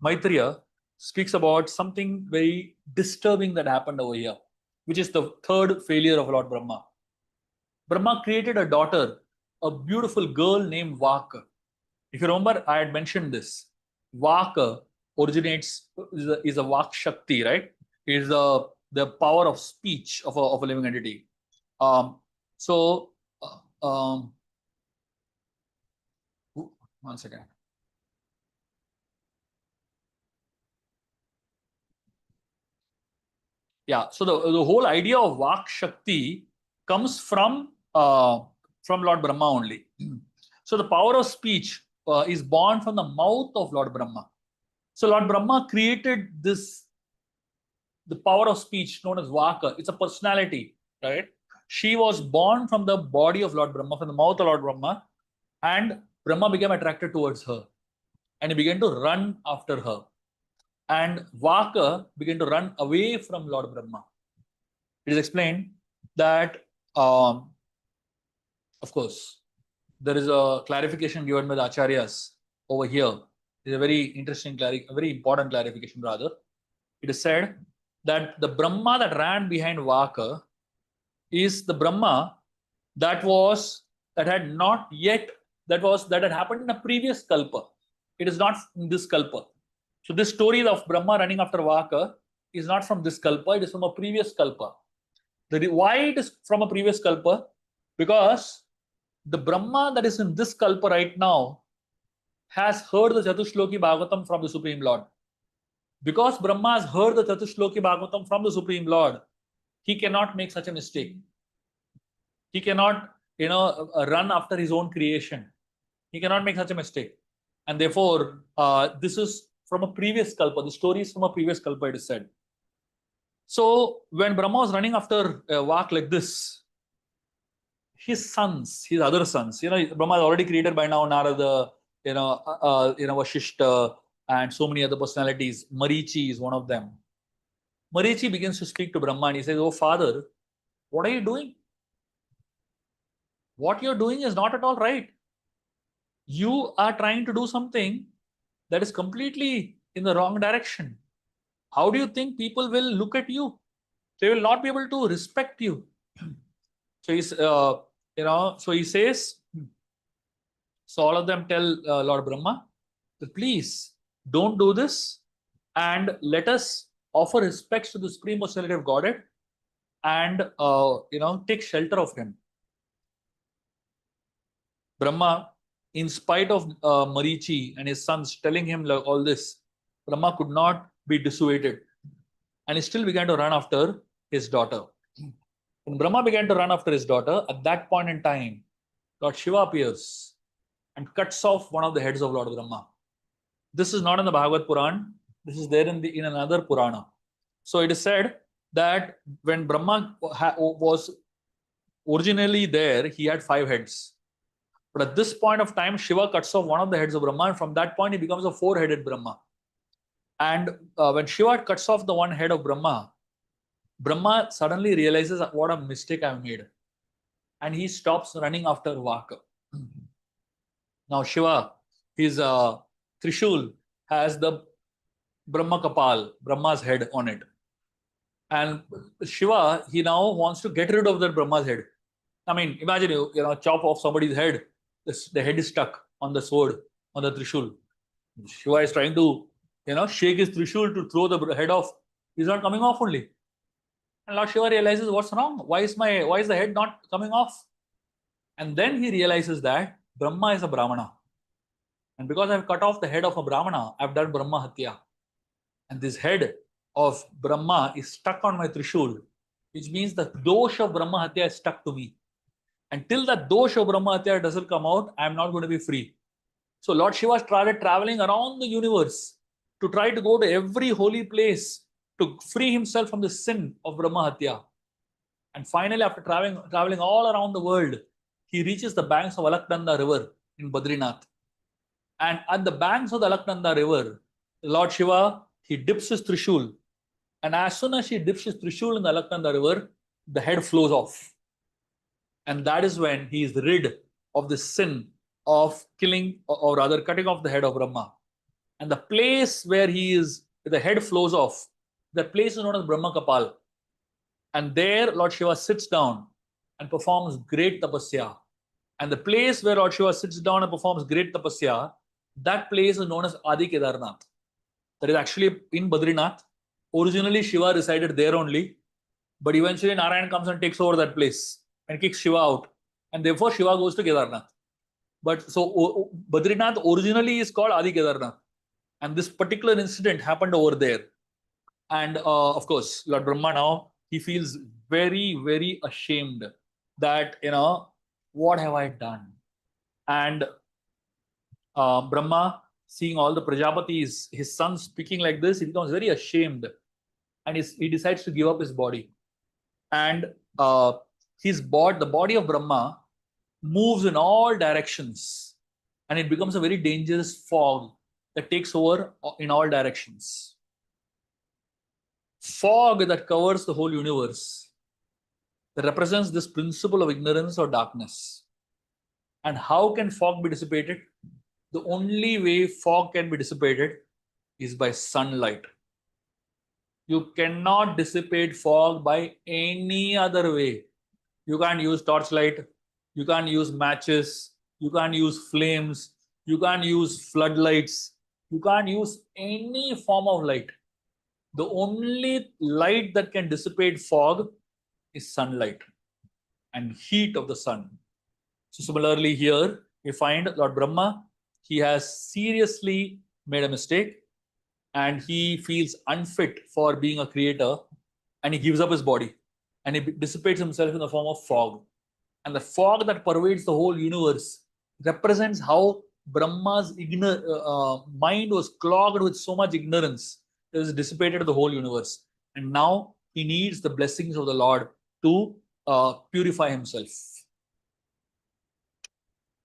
Maitreya speaks about something very disturbing that happened over here, which is the third failure of Lord Brahma. Brahma created a daughter, a beautiful girl named Vaka. If you remember, I had mentioned this. Vaka originates, is a Vak Shakti, right? It is the power of speech of a living entity. One second. Yeah, so the whole idea of Vak Shakti comes from Lord Brahma only. So the power of speech is born from the mouth of Lord Brahma. So Lord Brahma created the power of speech known as Vaka. It's a personality, right? She was born from the body of Lord Brahma, from the mouth of Lord Brahma, and Brahma became attracted towards her, and he began to run after her. And Vaka began to run away from Lord Brahma. It is explained that, of course, there is a clarification given by the Acharyas over here. It's a very interesting, a very important clarification rather. It is said that the Brahma that ran behind Vaka is the Brahma that had not yet, that had happened in a previous kalpa. It is not in this kalpa. So this story of Brahma running after Vaka is not from this kalpa, it is from a previous kalpa. Why it is from a previous kalpa? Because the Brahma that is in this kalpa right now has heard the Chatushloki Bhāgavatam from the Supreme Lord. Because Brahma has heard the Chatushloki Bhāgavatam from the Supreme Lord, he cannot make such a mistake. He cannot, run after his own creation. He cannot make such a mistake. And therefore, this is from a previous kalpa. The story is from a previous kalpa, it is said. So when Brahma was running after Vak like this, his other sons, Brahma is already created by now Narada, Vashishta, and so many other personalities. Marichi is one of them. Marichi begins to speak to Brahma and he says, "Oh father, what are you doing? What you're doing is not at all right. You are trying to do something that is completely in the wrong direction. How do you think people will look at you? They will not be able to respect you." So he's, so he says, so all of them tell Lord Brahma, please don't do this, and let us offer respects to the Supreme Personality of Godhead and take shelter of him. Brahma, in spite of Marichi and his sons telling him all this, Brahma could not be dissuaded, and he still began to run after his daughter. When Brahma began to run after his daughter, at that point in time, Lord Shiva appears and cuts off one of the heads of Lord Brahma. This is not in the Bhagavad Puran. This is there in another Purana. So it is said that when Brahma was originally there, he had 5 heads. But at this point of time, Shiva cuts off one of the heads of Brahma, and from that point, he becomes a 4-headed Brahma. And when Shiva cuts off the one head of Brahma, Brahma suddenly realizes what a mistake I've made. And he stops running after Vaka. Now Shiva, his Trishul has the Brahma Kapal, Brahma's head on it. And Shiva, he now wants to get rid of that Brahma's head. I mean, imagine chop off somebody's head. The head is stuck on the sword, on the Trishul. Shiva is trying to, shake his Trishul to throw the head off. He's not coming off only. And Lord Shiva realizes, what's wrong? Why is the head not coming off? And then he realizes that Brahma is a Brahmana. And because I've cut off the head of a Brahmana, I've done Brahma Hatya. And this head of Brahma is stuck on my Trishul, which means the dosha of Brahma Hatya is stuck to me. Until that dosha of Brahma Hatya doesn't come out, I am not going to be free. So Lord Shiva started traveling around the universe to try to go to every holy place to free himself from the sin of Brahma Hatya. And finally, after traveling all around the world, he reaches the banks of Alaknanda River in Badrinath. And at the banks of the Alaknanda River, Lord Shiva, he dips his Trishul. And as soon as he dips his Trishul in the Alaknanda River, the head flows off. And that is when he is rid of the sin of killing, or rather cutting off the head of Brahma. And the place where the head flows off, that place is known as Brahma Kapal. And there Lord Shiva sits down and performs great tapasya. And the place where Lord Shiva sits down and performs great tapasya, that place is known as Adi Kedarnath. That is actually in Badrinath. Originally Shiva resided there only, but eventually Narayan comes and takes over that place and kicks Shiva out. And therefore Shiva goes to Kedarnath. But so Badrinath originally is called Adi Kedarnath. And this particular incident happened over there. And of course, Lord Brahma now, he feels very, very ashamed that, what have I done? And Brahma, seeing all the Prajapatis, his sons speaking like this, he becomes very ashamed. And he decides to give up his body. And the body of Brahma moves in all directions. And it becomes a very dangerous fog that takes over in all directions. Fog that covers the whole universe, that represents this principle of ignorance or darkness. And how can fog be dissipated? The only way fog can be dissipated is by sunlight. You cannot dissipate fog by any other way. You can't use torchlight, you can't use matches, you can't use flames, you can't use floodlights, you can't use any form of light. The only light that can dissipate fog is sunlight and heat of the sun. So similarly here, we find Lord Brahma, he has seriously made a mistake and he feels unfit for being a creator, and he gives up his body and he dissipates himself in the form of fog. And the fog that pervades the whole universe represents how Brahma's mind was clogged with so much ignorance. It has dissipated the whole universe. And now he needs the blessings of the Lord to purify himself.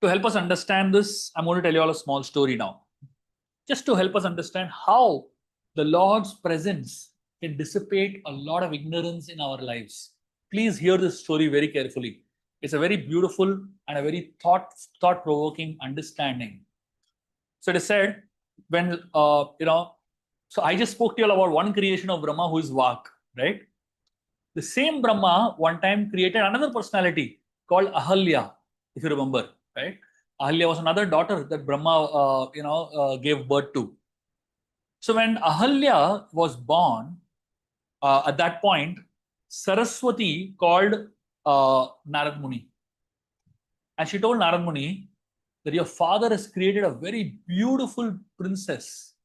To help us understand this, I'm going to tell you all a small story now. Just to help us understand how the Lord's presence can dissipate a lot of ignorance in our lives. Please hear this story very carefully. It's a very beautiful and a very thought-provoking understanding. So it is said, when, so I just spoke to you all about one creation of Brahma who is Vak, right? The same Brahma one time created another personality called Ahalya, if you remember, right? Ahalya was another daughter that Brahma, gave birth to. So when Ahalya was born, at that point, Saraswati called Narad Muni. And she told Narad Muni that your father has created a very beautiful princess.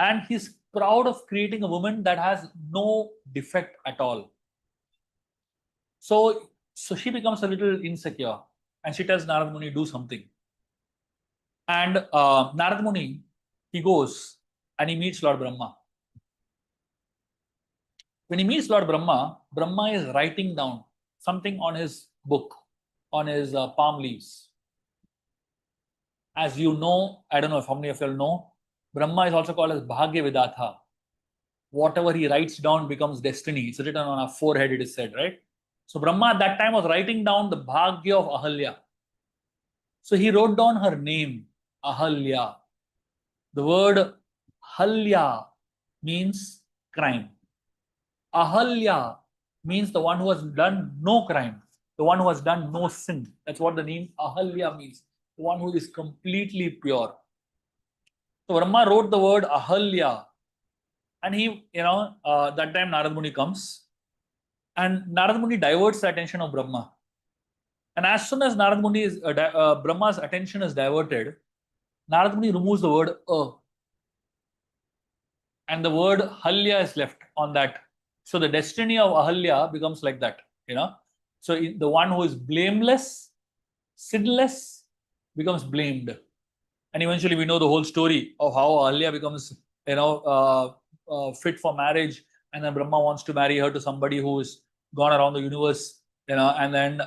And he's proud of creating a woman that has no defect at all. So she becomes a little insecure. And she tells Narad Muni, do something. And Narad Muni, he goes and he meets Lord Brahma. When he meets Lord Brahma, Brahma is writing down something on his book, on his palm leaves. As you know, I don't know if how many of you all know, Brahma is also called as Bhagya Vidatha. Whatever he writes down becomes destiny. It's written on our forehead, it is said, right? So Brahma at that time was writing down the Bhagya of Ahalya. So he wrote down her name, Ahalya. The word Halya means crime. Ahalya means the one who has done no crime, the one who has done no sin. That's what the name Ahalya means, the one who is completely pure. So Brahma wrote the word Ahalya, and he, that time Narad Muni comes, and Narad Muni diverts the attention of Brahma. And as soon as Brahma's attention is diverted, Narad Muni removes the word and the word Ahalya is left on that. So the destiny of Ahalya becomes like that, you know. So the one who is blameless, sinless, becomes blamed. And eventually we know the whole story of how Ahalya becomes, fit for marriage, and then Brahma wants to marry her to somebody who is gone around the universe, and then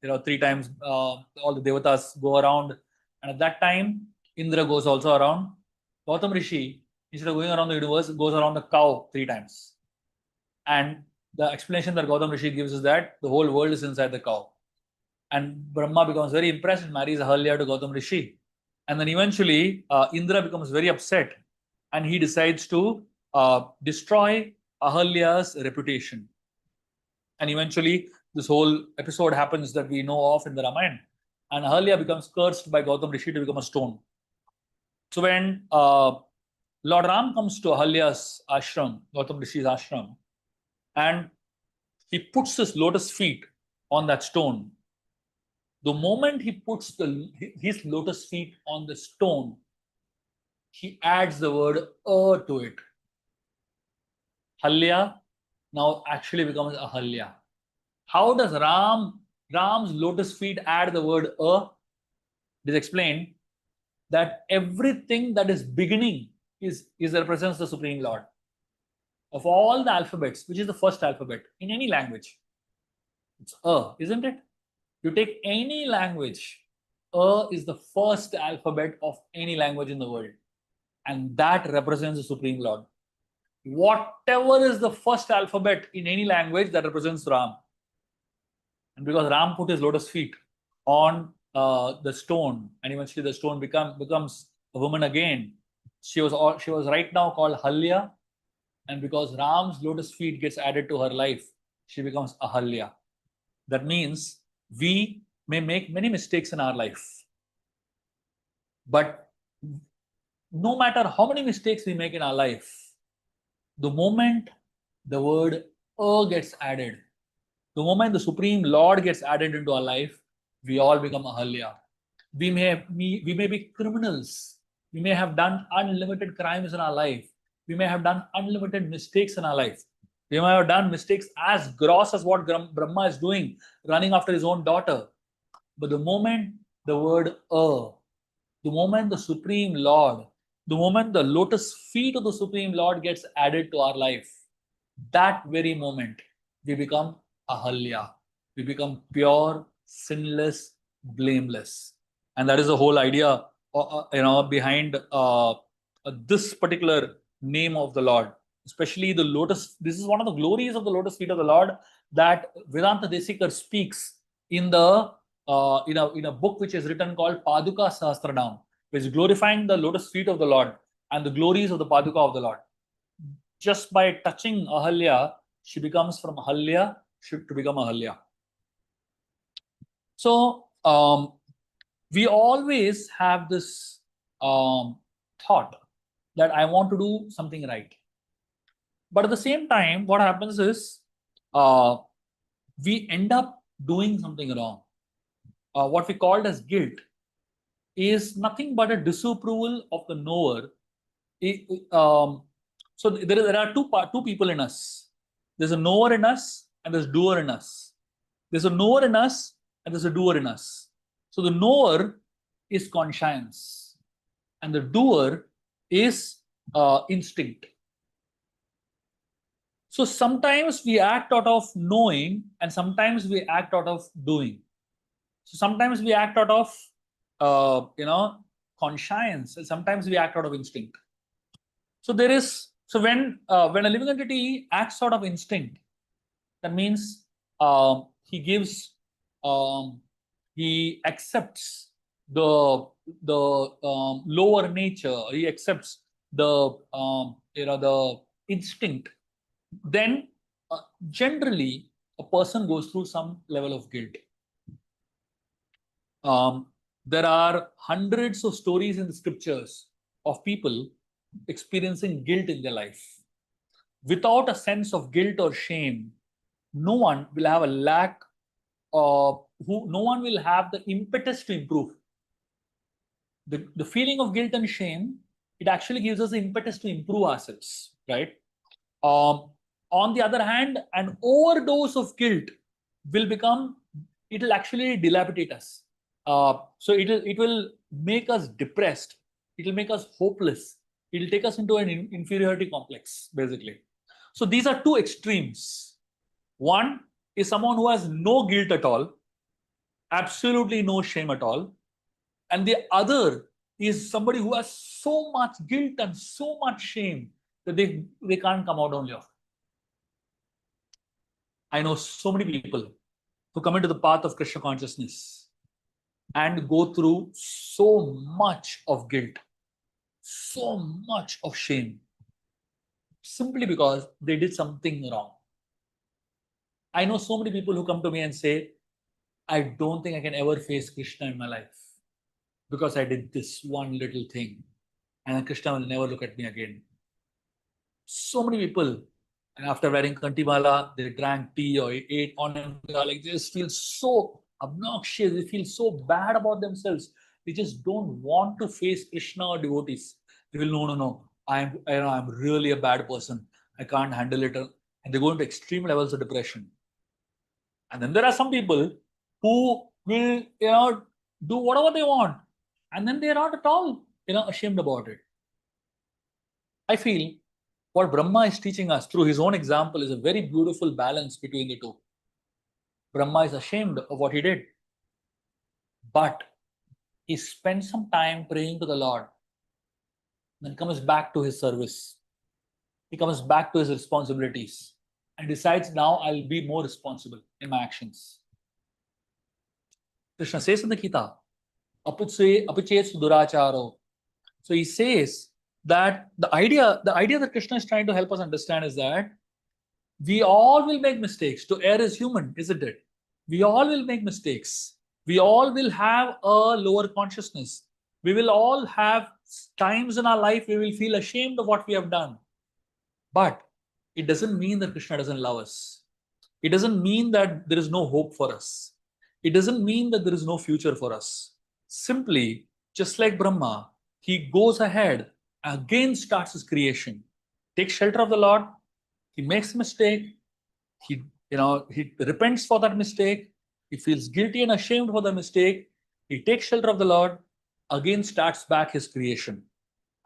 3 times all the devatas go around, and at that time Indra goes also around. Gautam Rishi, instead of going around the universe, goes around the cow 3 times. And the explanation that Gautam Rishi gives is that the whole world is inside the cow. And Brahma becomes very impressed and marries Ahalya to Gautam Rishi. And then eventually Indra becomes very upset and he decides to destroy Ahalya's reputation. And eventually this whole episode happens that we know of in the Ramayana. And Ahalya becomes cursed by Gautam Rishi to become a stone. So when Lord Ram comes to Ahalya's ashram, Gautam Rishi's ashram, and he puts his lotus feet on that stone, the moment he puts his lotus feet on the stone, he adds the word to it. Ahalya now actually becomes Ahalya. How does Ram's lotus feet add the word It is explained that everything that is beginning is represents the Supreme Lord. Of all the alphabets, which is the first alphabet in any language, it's isn't it? You take any language, is the first alphabet of any language in the world, and that represents the Supreme Lord. Whatever is the first alphabet in any language, that represents Ram. And because Ram put his lotus feet on the stone, and eventually the stone becomes a woman again, she was right now called Ahalya, and because Ram's lotus feet gets added to her life, she becomes Ahalya. That means we may make many mistakes in our life, but no matter how many mistakes we make in our life, the moment the word gets added, the moment the Supreme Lord gets added into our life, we all become Ahalya. We may be criminals. We may have done unlimited crimes in our life. We may have done unlimited mistakes in our life. We may have done mistakes as gross as what Brahma is doing, running after his own daughter. But the moment the word the moment the Supreme Lord, the moment the lotus feet of the Supreme Lord gets added to our life, that very moment we become Ahalya. We become pure, sinless, blameless. And that is the whole idea behind this particular name of the Lord, especially the lotus. This is one of the glories of the lotus feet of the Lord that Vedanta Desikar speaks in the in a book which is written called Paduka Sahasranam, which is glorifying the lotus feet of the Lord and the glories of the Paduka of the Lord. Just by touching Ahalya, she becomes from Ahalya to become Ahalya. So we always have this thought that I want to do something right. But at the same time, what happens is we end up doing something wrong. What we called as guilt is nothing but a disapproval of the knower. So there are two people in us. There's a knower in us and there's a doer in us. There's a knower in us and there's a doer in us. So the knower is conscience and the doer is instinct. So sometimes we act out of knowing and sometimes we act out of doing. So sometimes we act out of conscience and sometimes we act out of instinct. So when a living entity acts out of instinct, that means he accepts the lower nature. He accepts the instinct. Then generally a person goes through some level of guilt. There are hundreds of stories in the scriptures of people experiencing guilt in their life. Without a sense of guilt or shame, no one will have no one will have the impetus to improve. The feeling of guilt and shame it actually gives us the impetus to improve ourselves, right? On the other hand, an overdose of guilt it'll actually dilapidate us. So it will make us depressed. It will make us hopeless. It will take us into an inferiority complex, basically. So these are two extremes. One is someone who has no guilt at all, absolutely no shame at all. And the other is somebody who has so much guilt and so much shame that they can't come out only of it. I know so many people who come into the path of Krishna consciousness and go through so much of guilt, so much of shame, simply because they did something wrong. I know so many people who come to me and say, I don't think I can ever face Krishna in my life because I did this one little thing and Krishna will never look at me again. So many people, and after wearing Kantimala, they drank tea or ate on like they just feel so obnoxious, they feel so bad about themselves. They just don't want to face Krishna or devotees. They will, no, I'm really a bad person. I can't handle it. And they go into extreme levels of depression. And then there are some people who will, do whatever they want. And then they're not at all, ashamed about it. I feel what Brahma is teaching us through his own example is a very beautiful balance between the two. Brahma is ashamed of what he did, but he spends some time praying to the Lord, then comes back to his service. He comes back to his responsibilities and decides, now I'll be more responsible in my actions. Krishna says in the Gita, apichet suduracharo. So he says that the idea that Krishna is trying to help us understand is that we all will make mistakes. To err is human, isn't it? We all will make mistakes. We all will have a lower consciousness. We will all have times in our life we will feel ashamed of what we have done. But it doesn't mean that Krishna doesn't love us. It doesn't mean that there is no hope for us. It doesn't mean that there is no future for us. Simply, just like Brahma, he goes ahead, again starts his creation, takes shelter of the Lord, he makes a mistake, he repents for that mistake, he feels guilty and ashamed for the mistake, he takes shelter of the Lord, again starts back his creation.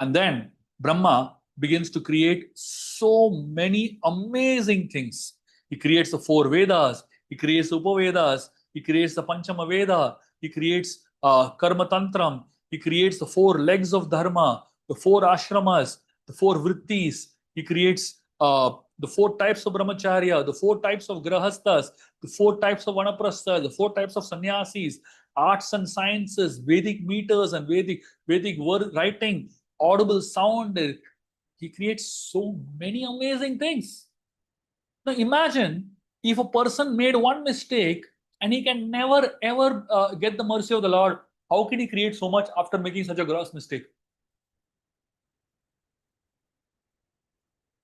And then Brahma begins to create so many amazing things. He creates the 4 Vedas, he creates the Upavedas, he creates the Panchama Veda, he creates Karma Tantram, he creates the 4 legs of Dharma, the 4 ashramas, the 4 vrittis, he creates the 4 types of brahmacharya, the 4 types of grahasthas, the 4 types of vanaprasthas, the 4 types of sannyasis, arts and sciences, Vedic meters and Vedic word writing, audible sound. He creates so many amazing things. Now imagine if a person made one mistake and he can never ever get the mercy of the Lord. How can he create so much after making such a gross mistake?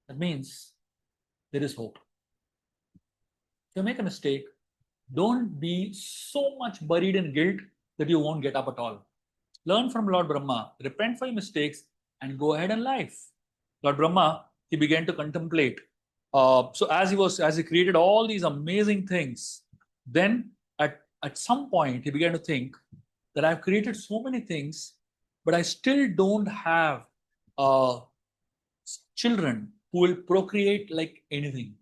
That means there is hope. If you make a mistake, don't be so much buried in guilt that you won't get up at all. Learn from Lord Brahma, repent for your mistakes, and go ahead in life. Lord Brahma, he began to contemplate. So as he created all these amazing things, then at some point he began to think that I've created so many things, but I still don't have children who will procreate like anything.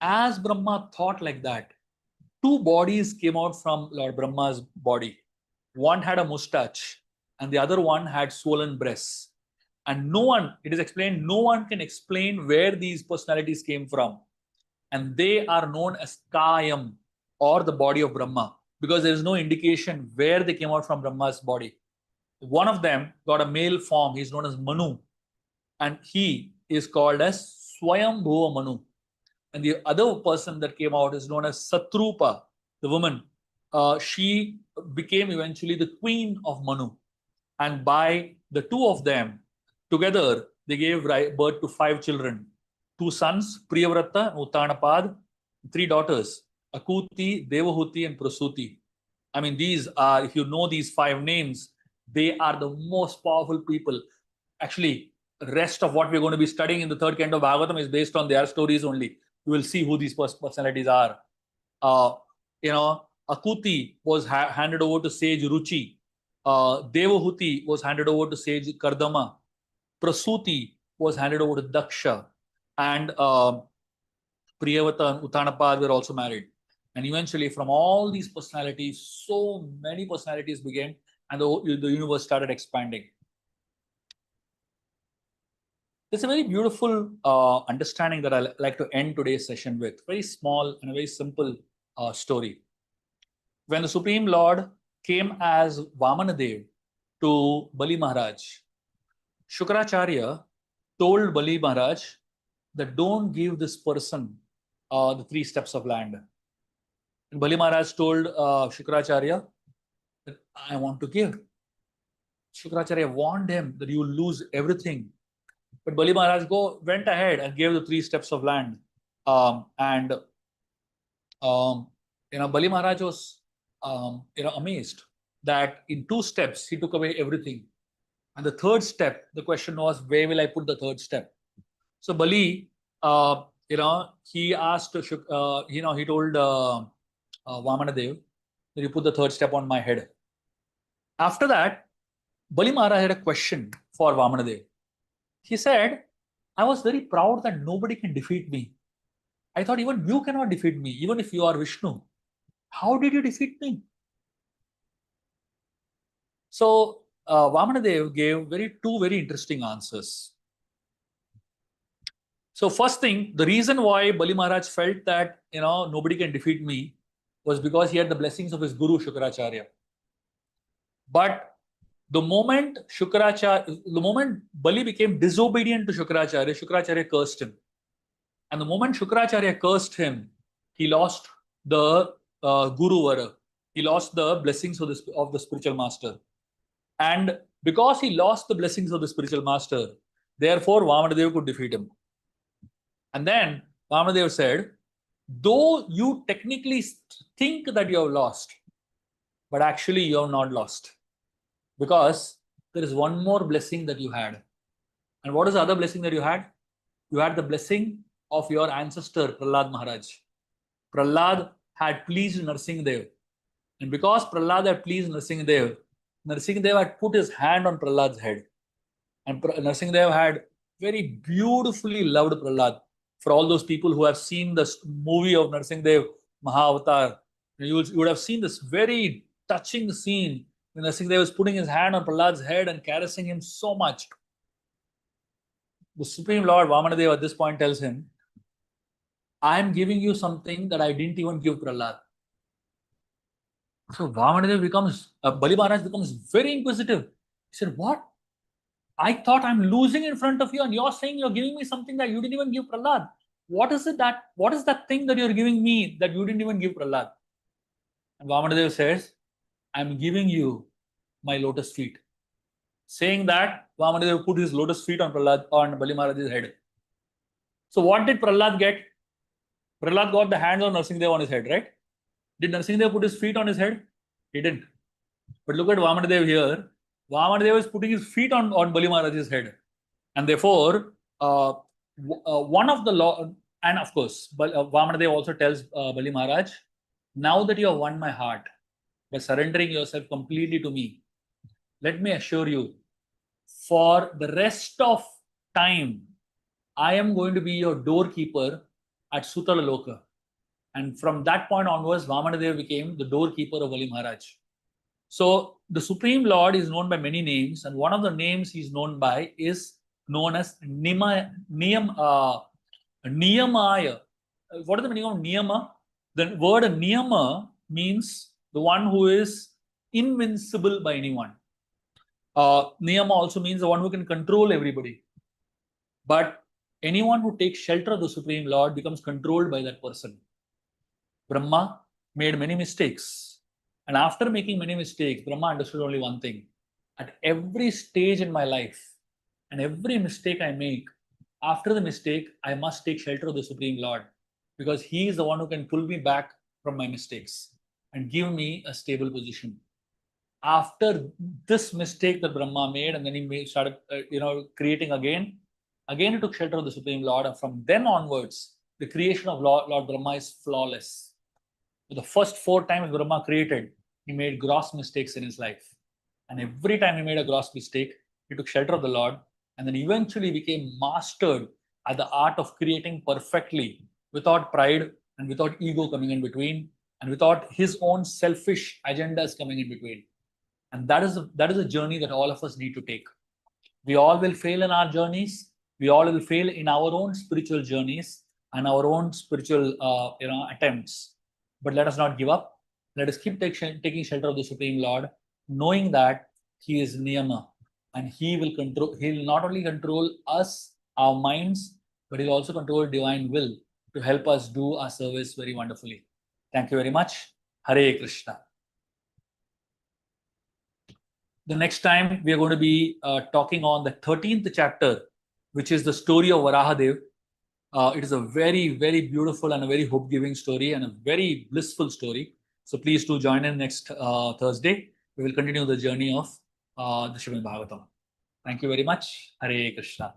As Brahma thought like that, 2 bodies came out from Lord Brahma's body. One had a mustache and the other one had swollen breasts. And it is explained, no one can explain where these personalities came from. And they are known as Kayam, or the body of Brahma, because there is no indication where they came out from Brahma's body. One of them got a male form. He is known as Manu. And he is called as Swayambhuva Manu. And the other person that came out is known as Satupa, the woman. She became eventually the queen of Manu. And by the 2 of them, together, they gave birth to 5 children. 2 sons, Priyavrata and Uttanapad, 3 daughters, Akuti, Devahuti, and Prasuti. I mean, these are, if you know these 5 names, they are the most powerful people. actually, the rest of what we're going to be studying in the third canto of Bhagavatam is based on their stories only. You will see who these personalities are. Akuti was handed over to sage Ruchi. Devahuti was handed over to sage Kardama. Prasuti was handed over to Daksha. And Priyavata and Uttanapad were also married. And eventually, from all these personalities, so many personalities began, and the universe started expanding. It's a very beautiful understanding that I like to end today's session with. Very small and a very simple story. When the Supreme Lord came as Vamanadev to Bali Maharaj, Shukracharya told Bali Maharaj that don't give this person the 3 steps of land. And Bali Maharaj told Shukracharya that I want to give. Shukracharya warned him that you will lose everything. But Bali Maharaj went ahead and gave the 3 steps of land. Bali Maharaj was amazed that in 2 steps he took away everything. And the 3rd step, the question was, where will I put the 3rd step? So Bali, he asked, he told Vamanadev that you put the 3rd step on my head. After that, Bali Maharaj had a question for Vamanadev. He said, I was very proud that nobody can defeat me. I thought even you cannot defeat me, even if you are Vishnu. How did you defeat me? So Vamanadev gave 2 very interesting answers. So first thing, the reason why Bali Maharaj felt that nobody can defeat me was because he had the blessings of his guru Shukracharya. But the moment Bali became disobedient to Shukracharya, Shukracharya cursed him. And the moment Shukracharya cursed him, he lost the Guru Vara. He lost the blessings of the spiritual master. And because he lost the blessings of the spiritual master, therefore Vamanadev could defeat him. And then Vamanadev said, though you technically think that you have lost, but actually you have not lost. Because there is one more blessing that you had. And what is the other blessing that you had? You had the blessing of your ancestor, Prahlad Maharaj. Prahlad had pleased Narsingdev. And because Prahlad had pleased Narsingdev, Narsingdev had put his hand on Prahlad's head. And Narsingdev had very beautifully loved Prahlad. For all those people who have seen this movie of Narsingdev, Mahavatar, you would have seen this very touching scene when Narsingdev was putting his hand on Prahlad's head and caressing him so much. The Supreme Lord Vamanadev at this point tells him, I am giving you something that I didn't even give Prahlad. So Bali Maharaj becomes very inquisitive. He said, what? I thought I'm losing in front of you and you're saying you're giving me something that you didn't even give Prahlad. What is that thing that you're giving me that you didn't even give Prahlad? And Vamanadev says, I'm giving you my lotus feet. Saying that, Vamanadev put his lotus feet on Bali Maharaj's head. So what did Prahlad get? Prahlad got the hands of Narsingdev on his head, right? Did Narsingdev put his feet on his head? He didn't. But look at Vamanadev here. Vamanadev is putting his feet on Bali Maharaj's head. And therefore, one of the law, and of course, Vamanadev also tells Bali Maharaj, now that you have won my heart by surrendering yourself completely to me, let me assure you, for the rest of time, I am going to be your doorkeeper at Sutala Loka. And from that point onwards, Vamanadev became the doorkeeper of Bali Maharaj. So the Supreme Lord is known by many names, and one of the names he's known by is known as Niyamaya. What is the meaning of Niyama? The word Niyama means the one who is invincible by anyone. Niyama also means the one who can control everybody. But anyone who takes shelter of the Supreme Lord becomes controlled by that person. Brahma made many mistakes. And after making many mistakes, Brahma understood only one thing. At every stage in my life and every mistake I make, after the mistake, I must take shelter of the Supreme Lord, because he is the one who can pull me back from my mistakes and give me a stable position. after this mistake that Brahma made, and then he started, creating again. Again, he took shelter of the Supreme Lord, and from then onwards, the creation of Lord Brahma is flawless. The first 4 times Brahma created, he made gross mistakes in his life, and every time he made a gross mistake, he took shelter of the Lord, and then eventually became mastered at the art of creating perfectly, without pride and without ego coming in between, and without his own selfish agendas coming in between. And that is a journey that all of us need to take. We all will fail in our journeys. We all will fail in our own spiritual journeys and our own spiritual attempts. But let us not give up. Let us keep taking shelter of the Supreme Lord, knowing that He is Niyama, and He will control. He will not only control us, our minds, but He'll also control divine will to help us do our service very wonderfully. Thank you very much. Hare Krishna. The next time we are going to be talking on the 13th chapter, which is the story of Varahadev. It is a very, very beautiful and a very hope-giving story and a very blissful story. So please do join in next Thursday. We will continue the journey of the Śrīmad Bhāgavatam. Thank you very much. Hare Krishna.